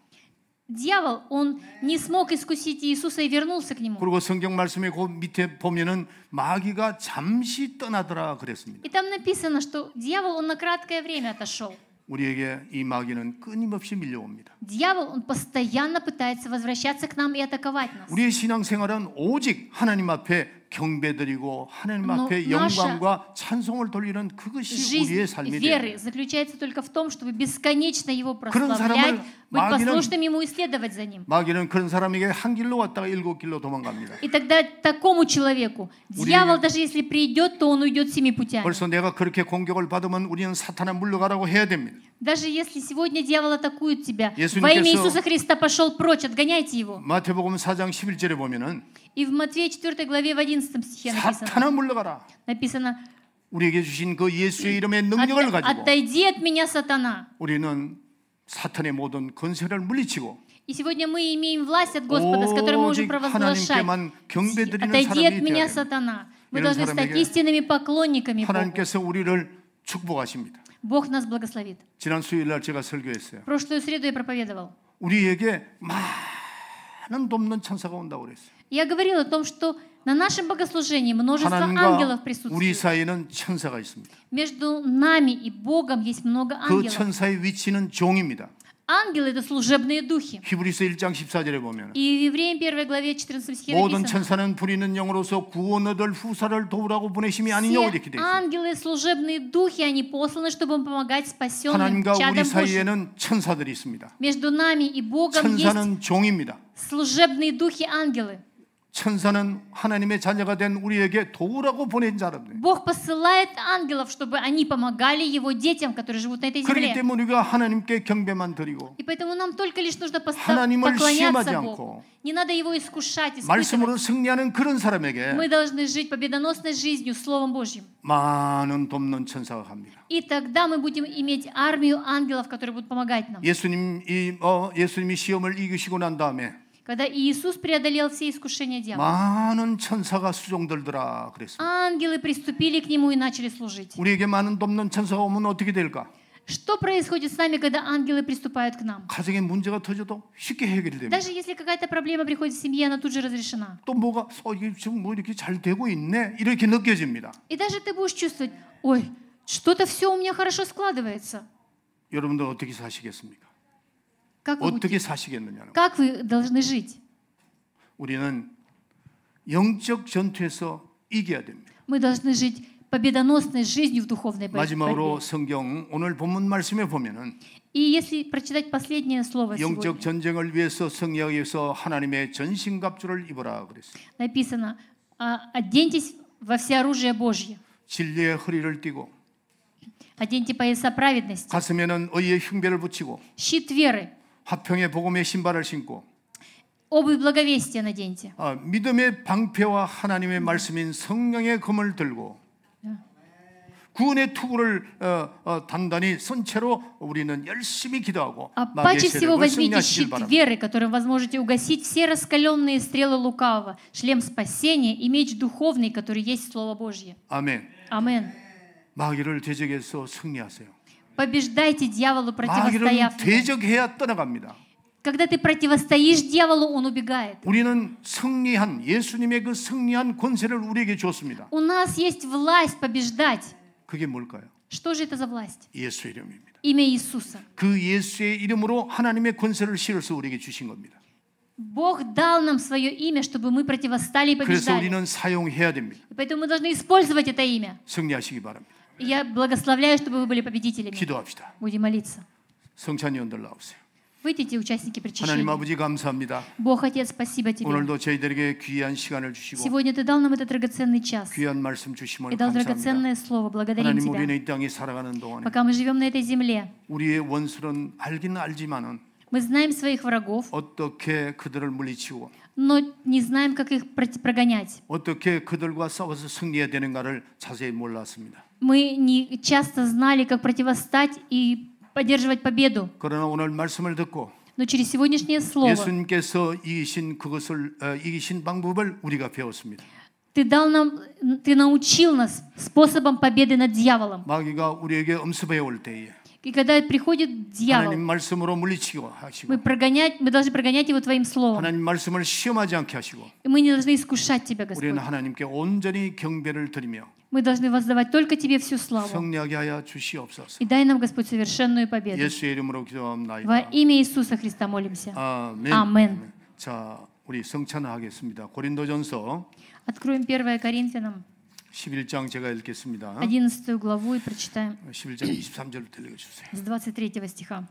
Дьявол, он не смог искусить Иисуса и вернулся к Нему. 그리고 성경 말씀에 그 밑에 보면은 마귀가 잠시 떠나더라 그랬습니다. И там написано, что дьявол, он на краткое время отошел. 우리에게 이 마귀는 끊임없이 밀려옵니다. Дьявол, он постоянно пытается возвращаться к нам и атаковать нас. 우리의 신앙생활은 오직 하나님 앞에 경배드리고 하나님 Но 앞에 영광과 찬송을 돌리는 그것이 우리의 Жизнь 삶이 веры 돼요. заключается только в том, чтобы бесконечно Его 그런 прославлять, 사람을 быть 마귀는- послушным Ему и следовать за Ним. 마귀는 그런 사람에게 한 길로 왔다가 7길로 도망갑니다. И тогда такому человеку дьявол, даже если придет, то он уйдет 7 путями. 벌써 내가 그렇게 공격을 받으면 우리는 사탄아 물러가라고 해야 됩니다. Даже если сегодня дьявол атакует тебя, 예수님께서- во имя Иисуса Христа пошел прочь, отгоняйте его. 마태복음 4장 11절에 보면은 И в Матфея 4 главе в 11 стихе написано, 사탄아 물러가라. написано: 우리에게 주신 그 예수의 이름의 능력을 가지고 «Отойди от меня, сатана». 우리는 사탄의 모든 권세를 물리치고 И сегодня мы имеем власть от Господа, с которой мы можем 오직 провозглашать: 하나님께만 경배드리는 «Отойди от 사람이 меня, 되어야 됩니다. сатана». Мы 이런 должны стать 사람에게 истинными поклонниками Богу. 하나님께서 우리를 축복하십니다. Бог нас благословит. 지난 수요일 날 제가 설교했어요. В прошлую среду я проповедовал. 우리에게 많은 돕는 천사가 온다고 그랬어요. Я говорил о том, что на нашем богослужении множество ангелов 하나님과 우리 присутствует. 사이에는 천사가 있습니다. Между нами и Богом есть много 그 ангелов. 천사의 위치는 종입니다. Ангелы — это служебные духи. 히브리서 1장 14절에 보면 И в Евреям 1 главе 14 стихе 모든 написано: 천사는 부리는 영으로서 구원 얻을 후사를 도우라고 보내심이 아니냐 все 이렇게 돼 있어요. ангелы — служебные духи, они посланы, чтобы помогать спасенным 하나님과 우리 чадам Божьим. 사이에는 천사들이 있습니다. Между нами и Богом есть 천사는 종입니다. служебные духи ангелы. 천사는 하나님의 자녀가 된 우리에게 도우라고 보낸 자랍니다. Бог посылает ангелов, чтобы они помогали Его детям, которые живут на этой 그렇기 земле. 때문에 우리가 하나님께 경배만 드리고 И поэтому нам только лишь нужно 하나님을 시험하지 поклоняться 않고 Богу. Не надо Его искушать, 말씀으로 испытывать. 승리하는 그런 사람에게 Мы должны жить победоносной жизнью, Словом Божьим. 많은 돕는 천사가 갑니다. И тогда мы будем иметь армию ангелов, которые будут помогать нам. 예수님이 시험을 이기시고 난 다음에 Когда Иисус преодолел все искушения дьявола, 많은 천사가 수종들더라 그랬습니다. ангелы приступили к Нему и начали служить. 우리에게 많은 돕는 천사가 오면 어떻게 될까? Что происходит с нами, когда ангелы приступают к нам? 가정에 문제가 터져도 쉽게 해결이 됩니다. Даже если какая-то проблема приходит в семье, она тут же разрешена. 또 뭐가 이게 지금 뭐 이렇게 잘 되고 있네 이렇게 느껴집니다. И даже ты будешь чувствовать: ой, что-то все у меня хорошо складывается. 여러분들 어떻게 사시겠습니까? Как вы 어떻게 будете? 사시겠느냐는 Как вы должны жить? 우리는 영적 전투에서 이겨야 됩니다. Мы должны жить победоносной жизнью в духовной 마지막으로 борьбе. 성경 오늘 본문 말씀에 보면은 И если прочитать последнее слово 영적 сегодня, 전쟁을 위해서 승리하기 위해서 하나님의 전신갑주를 입어라 그랬어요. написано: оденьтесь во всеоружие Божье, 진리의 허리를 띠고 оденьте пояса праведности, 가슴에는 의의 흉배를 붙이고 щит веры, 화평의 복음의 신발을 신고 обувь благовестия наденьте, 믿음의 방패와 하나님의 말씀인 성령의 검을 들고 구원의 투구를 단단히 쓴 채로 우리는 열심히 기도하고 а 마귀의 паче всего 세력을 возьмите 승리하시길 щит 바랍니다. веры, которым вы сможете угасить все раскаленные стрелы лукавого, шлем спасения и меч духовный, который есть Слово Божье. 아멘. Амин. 마귀를 대적해서 승리하세요. Побеждайте дьяволу, 마귀를 противостояв ему. 대적해야 떠나갑니다. Когда ты противостоишь дьяволу, он убегает. 우리는 승리한 예수님의 그 승리한 권세를 우리에게 줬습니다. У нас есть власть побеждать. 그게 뭘까요? Что же это за власть? 예수 이름입니다. Имя Иисуса. 그 예수의 이름으로 하나님의 권세를 실어서 우리에게 주신 겁니다. Бог дал нам свое имя, чтобы мы противостали и 그래서 побеждали. 우리는 사용해야 됩니다. И поэтому мы должны использовать это имя. 승리하시기 바랍니다. И я благословляю, чтобы вы были победителями. 기도합시다. Будем молиться. 성찬위원들 나오세요. Выйдите, участники 하나님 причащения. 아버지 감사합니다. Бог, Отец, спасибо Тебе. 오늘도 저희들에게 귀한 시간을 주시고 Сегодня Ты дал нам этот драгоценный час 귀한 말씀 주심을 и дал 감사합니다. драгоценное слово. Благодарим 하나님 Тебя. 우리는 이 땅에 살아가는 동안에 Пока мы живем на этой земле, 우리의 원수는 알기는 알지만은 мы знаем своих врагов, 어떻게 그들을 물리치고 но не знаем, как их прогонять. 어떻게 그들과 싸워서 승리해야 되는가를 자세히 몰랐습니다. Мы не часто знали, как противостать и поддерживать победу. 그러나 오늘 말씀을 듣고 Но через сегодняшнее слово 예수님께서 이기신 그것을 이기신 방법을 우리가 배웠습니다. Ты научил нас способом победы над дьяволом. 마귀가 우리에게 엄습해 올 때에 И когда приходит 하나님 дьявол, 말씀으로 물리치고 하시고 мы должны прогонять его Твоим словом. 하나님 말씀을 시험하지 않게 하시고 И мы не должны искушать Тебя, 우리는 Господь. 하나님께 온전히 경배를 드리며 Мы должны воздавать только Тебе всю славу. 승리하게 하여 주시옵소서. И дай нам, Господь, совершенную победу. 예수의 이름으로 Во 기도합나이다. имя Иисуса Христа молимся. 아멘. 아멘. 자, 우리 성찬하겠습니다. 고린도전서 Откроем 1 Коринфянам 11장 제가 읽겠습니다. 11 главу и прочитаем 11장 23절부터 읽어주세요. с 23 стиха.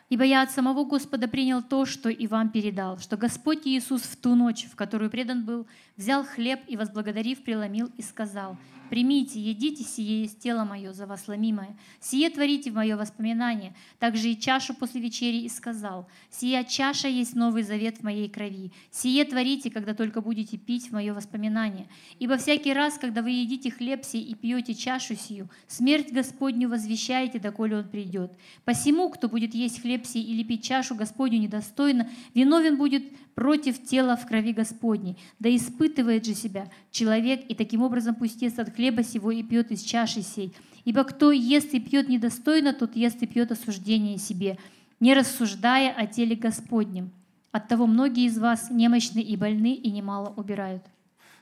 «Ибо я от самого Господа принял то, что и вам передал, что Господь Иисус в ту ночь, в которую предан был, взял хлеб и, возблагодарив, преломил и сказал: «Примите, едите, сие есть тело мое, за вас ломимое. Сие творите в мое воспоминание». Также и чашу после вечери и сказал: «Сия чаша есть новый завет в моей крови. Сие творите, когда только будете пить в мое воспоминание. Ибо всякий раз, когда вы едите хлеб сей и пьете чашу сию, смерть Господню возвещаете, доколе Он придет. Посему, кто будет есть хлеб сей или пить чашу Господню недостойно, виновен будет против тела в крови Господней. Да испытывает же себя человек, и таким образом пусть ест от хлеба хлеба сего и пьет из чаши сей. Ибо кто ест и пьет недостойно, тот ест и пьет осуждение себе, не рассуждая о теле Господнем. Оттого многие из вас немощны и больны, и немало убирают.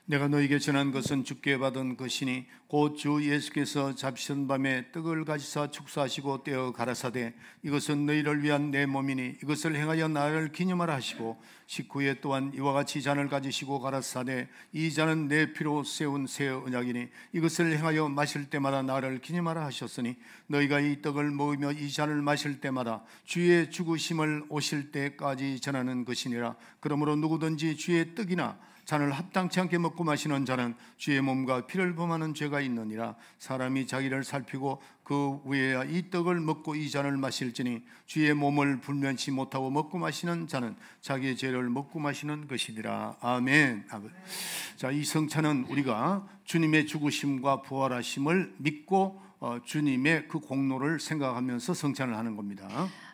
내가 너에게 전한 것은 주께 받은 것이니 곧 주 예수께서 잡히신 밤에 떡을 가지사 축사하시고 떼어 가라사대 이것은 너희를 위한 내 몸이니 이것을 행하여 나를 기념하라 하시고 식후에 또한 이와 같이 잔을 가지시고 가라사대 이 잔은 내 피로 세운 새 언약이니 이것을 행하여 마실 때마다 나를 기념하라 하셨으니 너희가 이 떡을 먹으며 이 잔을 마실 때마다 주의 죽으심을 오실 때까지 전하는 것이니라. 그러므로 누구든지 주의 떡이나 잔을 합당치 않게 먹고 마시는 자는 주의 몸과 피를 범하는 죄가 있느니라. 사람이 자기를 살피고 그 후에야 이 떡을 먹고 이 잔을 마실지니 주의 몸을 불면치 못하고 먹고 마시는 자는 자기의 죄를 먹고 마시는 것이니라. 아멘. 자, 이 성찬은 우리가 주님의 죽으심과 부활하심을 믿고 주님의 그 공로를 생각하면서 성찬을 하는 겁니다.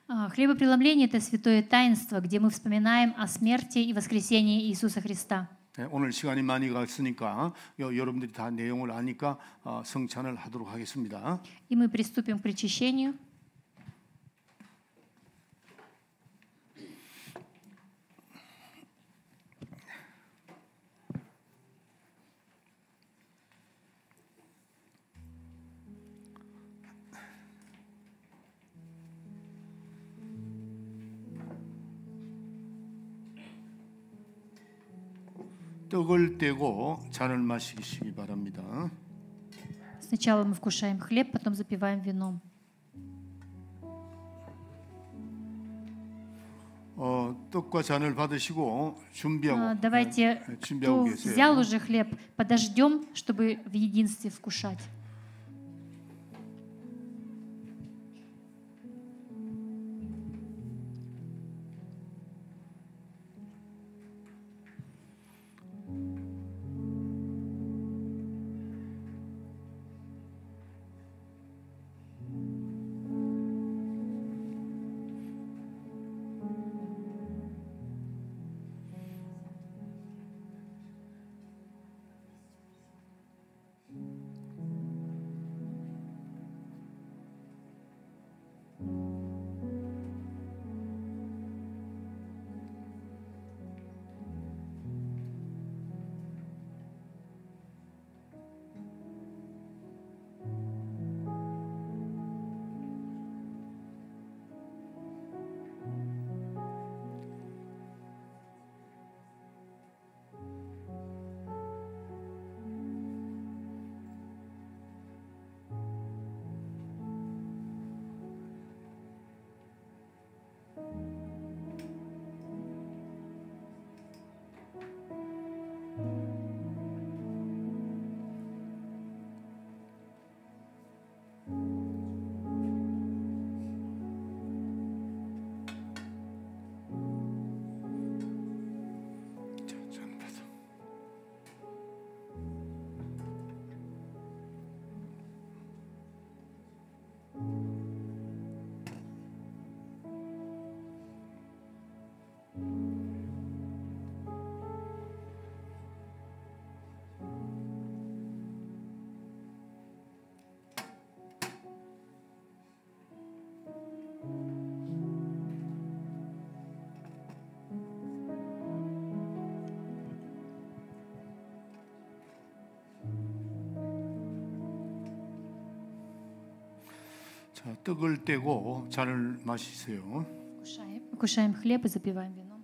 Хлебопреломление – это святое таинство, где мы вспоминаем о смерти и воскресении Иисуса Христа. 오늘 시간이 많이 갔으니까 여러분들이 다 내용을 아니까 성찬을 하도록 하겠습니다. И мы приступим к причащению. 떡을 떼고 잔을 마시기 바랍니다. Сначала мы вкушаем хлеб, потом запиваем вином. 떡과 잔을 받으시고 준비하고 Давайте, 준비하고 кто 계세요. взял уже хлеб, подождем, чтобы в единстве вкушать. 자, 떡을 떼고 잔을 마시세요. Вкушаем хлеб и запиваем вином.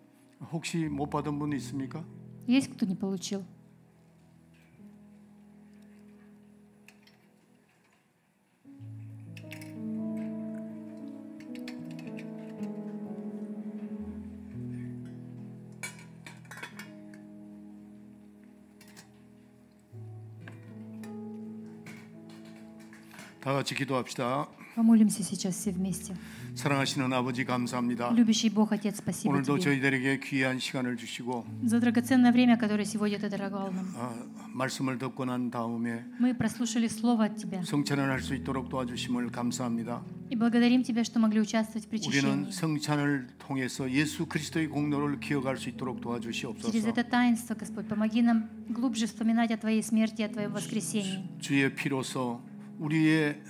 혹시 못 받은 분 있습니까? Есть кто не получил? 다 같이 기도합시다. Помолимся сейчас все вместе. 사랑하시는 아버지 감사합니다. Любящий Бог, Отец, спасибо 오늘도 Тебе 저희들에게 귀한 시간을 주시고 за драгоценное время, которое сегодня Ты даровал нам. 말씀을 듣고 난 다음에 Мы прослушали Слово от Тебя 성찬을 할 수 있도록 도와주심을 감사합니다. и благодарим Тебя, что могли участвовать в 우리는 причащении. 성찬을 통해서 예수 그리스도의 공로를 기억할 수 있도록 Через 도와주시옵소서. это таинство, Господь, помоги нам глубже вспоминать о Твоей смерти и о Твоем воскресении. 주의 피로서 우리의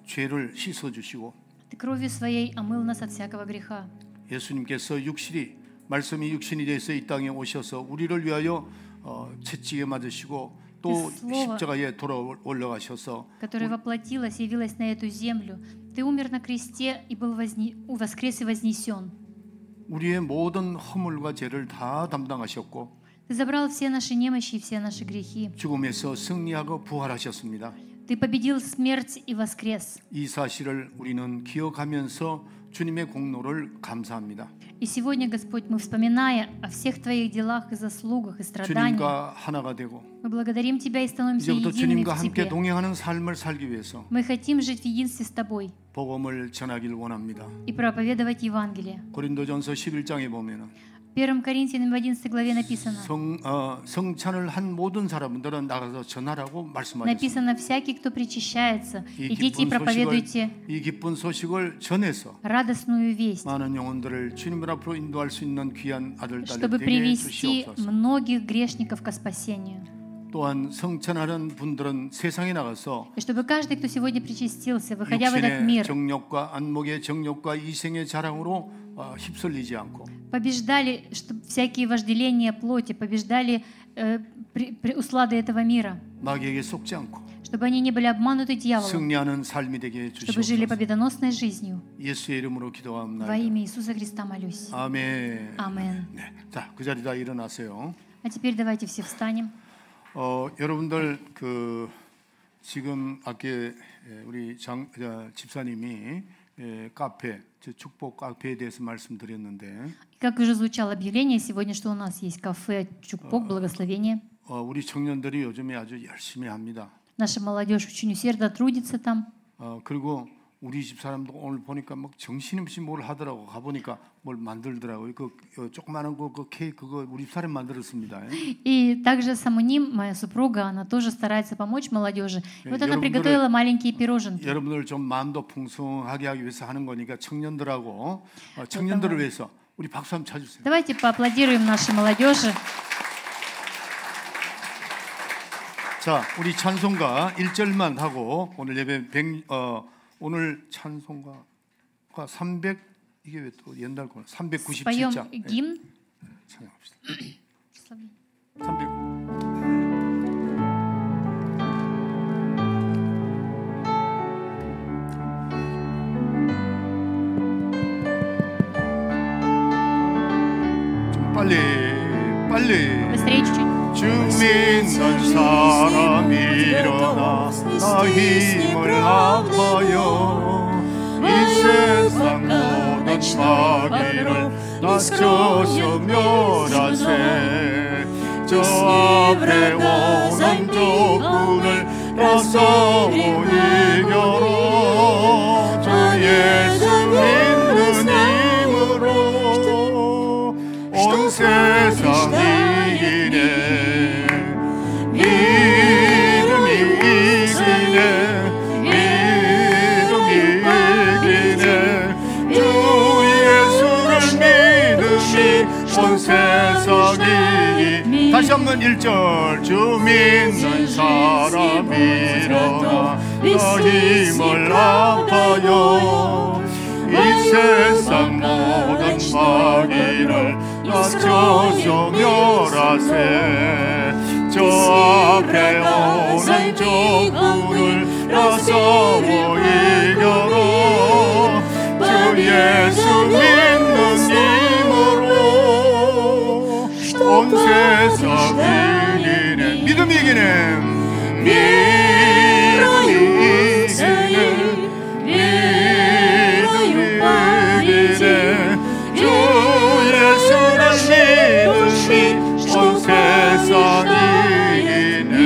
죄를 씻어 주시고 Ты кровью Своей омыл нас от всякого греха. 예수님께서 육신이 말씀이 육신이 돼서 이 땅에 오셔서 우리를 위하여 채찍에 맞으시고 또 십자가에 돌아 올라가셔서 которая воплотилась, явилась на эту землю. Ты умер на кресте и был воскрес и вознесен. 우리의 모든 허물과 죄를 다 담당하셨고 Ты забрал все наши немощи и все наши грехи. 죽음에서 승리하고 부활하셨습니다. Ты победил смерть и воскрес. 이 사실을 우리는 기억하면서 주님의 공로를 감사합니다. И сегодня, Господь, мы, вспоминая о всех Твоих делах и заслугах и страданиях, 주님과 하나가 되고 мы благодарим Тебя и становимся 이제부터 едиными 주님과 в 함께 Тебе. 동행하는 삶을 살기 위해서 Мы хотим жить в единстве с Тобой 복음을 전하길 원합니다. и проповедовать Евангелие. 고린도전서 11장에 보면은 В 1 Коринфянам в 11 главе написано, 성찬을 한 모든 사람들은 나가서 전하라고 말씀하셨습니다. написано, всякий, кто причащается, 이 идите и проповедуйте 기쁜 소식을 전해서 радостную весть, 많은 영혼들을 주님 앞으로 인도할 수 있는 귀한 아들 чтобы 딸들 되게 привести 주시옵소서. многих грешников ко спасению. 또한 성찬하는 분들은 세상에 나가서 И чтобы каждый, кто сегодня причастился, выходя в этот 육신의 мир, 정욕과 안목의 정욕과 이생의 자랑으로 휩쓸리지 않고 побеждали всякие вожделения плоти, побеждали услады этого мира, 마귀에게 속지 않고 чтобы они не были обмануты дьяволом, 승리하는 삶이 되게 чтобы жили 주시옵소서. победоносной жизнью. 예수의 이름으로 Во 기도합니다. имя Иисуса Христа молюсь. 아멘. Амин. 네. 자, 그 자리다 일어나세요. А теперь давайте все встанем. 여러분들 지금 아까 우리 집사님이 카페 축복 카페에 대해서 말씀드렸는데 Как уже звучало объявление сегодня, что у нас есть кафе Чукпок, благословение. 우리 청년들이 요즘에 아주 열심히 합니다. Наша молодежь очень усердно трудится там. 그리고 우리 집 사람도 오늘 보니까 막 정신없이 뭘 하더라고. 가보니까 뭘 만들더라고요. 조그마한 그 케이크 그거 우리 집 사람 만들었습니다. И также Самуним, моя супруга, она тоже старается помочь молодежи. И вот она приготовила маленькие пироженки. 여러분들 좀 마음도 풍성하게 하기 위해서 하는 거니까 청년들하고 청년들을 위해서 우리 박수 한번 쳐주세요. Давайте поаплодируем нашей молодежи. 자, 우리 찬송가 1절만 하고 오늘 예배 오늘 찬송가가 300 이게 왜 또 옛날 거 Споем 397장. гимн. 찬양합시다. 300 좀 빨리. Быстрее чуть-чуть. 주 믿는 사람 일어나 나 힘을 합하여 이 세상 모든 마귀를 낮춰서 멸하세 저 앞에 오는 적군을 나서고 이겨라 저 예수 믿는 힘으로 온 세상이 온 세상이 다시 한번 1절 주 믿는 사람 일어나 너 힘을 합하여 이 세상 모든 마귀를 낮춰서 멸하세 저 앞에 오는 적군을 나서고 이겨라 주 예수 믿는 힘으로 온 세상 이기네 믿음이 이기네 믿음이 이기네 주 예수를 믿으시 온 세상 이기네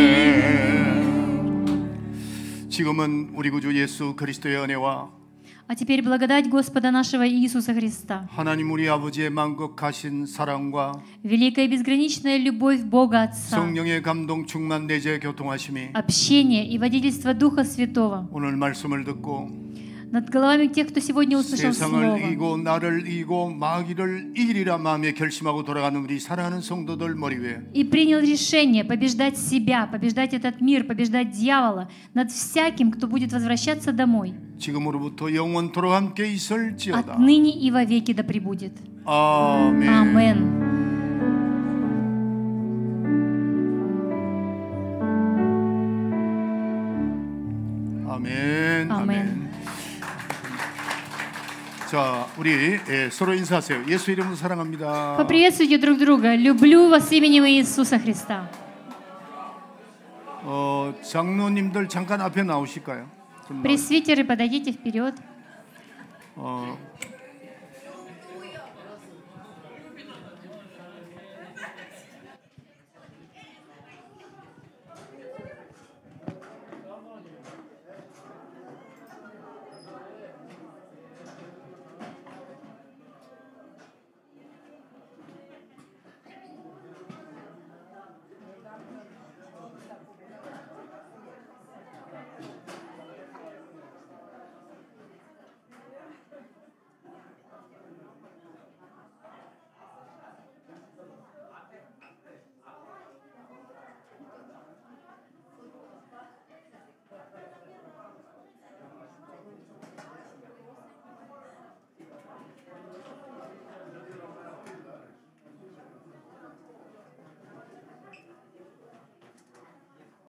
지금은 우리 구주 예수 그리스도의 은혜와 А теперь благодать Господа нашего Иисуса Христа, 하나님 우리 아버지의 만극하신 사랑과 великая и безграничная любовь Бога Отца, 성령의 감동 충만 내재 교통하심이 общение и водительство Духа Святого 오늘 말씀을 듣고 над головами тех, кто сегодня услышал 세상을 Слово, 이기고 나를 이기고 마귀를 이기리라 마음에 결심하고 돌아가는 우리 사랑하는 성도들 머리 위에 и принял решение побеждать себя, побеждать этот мир, побеждать дьявола над всяким, кто будет возвращаться домой. 지금으로부터 영원토록 함께 있을지어다. Отныне и вовеки да пребудет. 아멘. Амен. 아멘. 아멘. 자, 우리 서로 인사하세요. 예수 이름으로 사랑합니다. Поприветствуйте друг друга. Люблю вас именем Иисуса Христа. 장로님들 잠깐 앞에 나오실까요? Пресвитеры, подойдите вперед.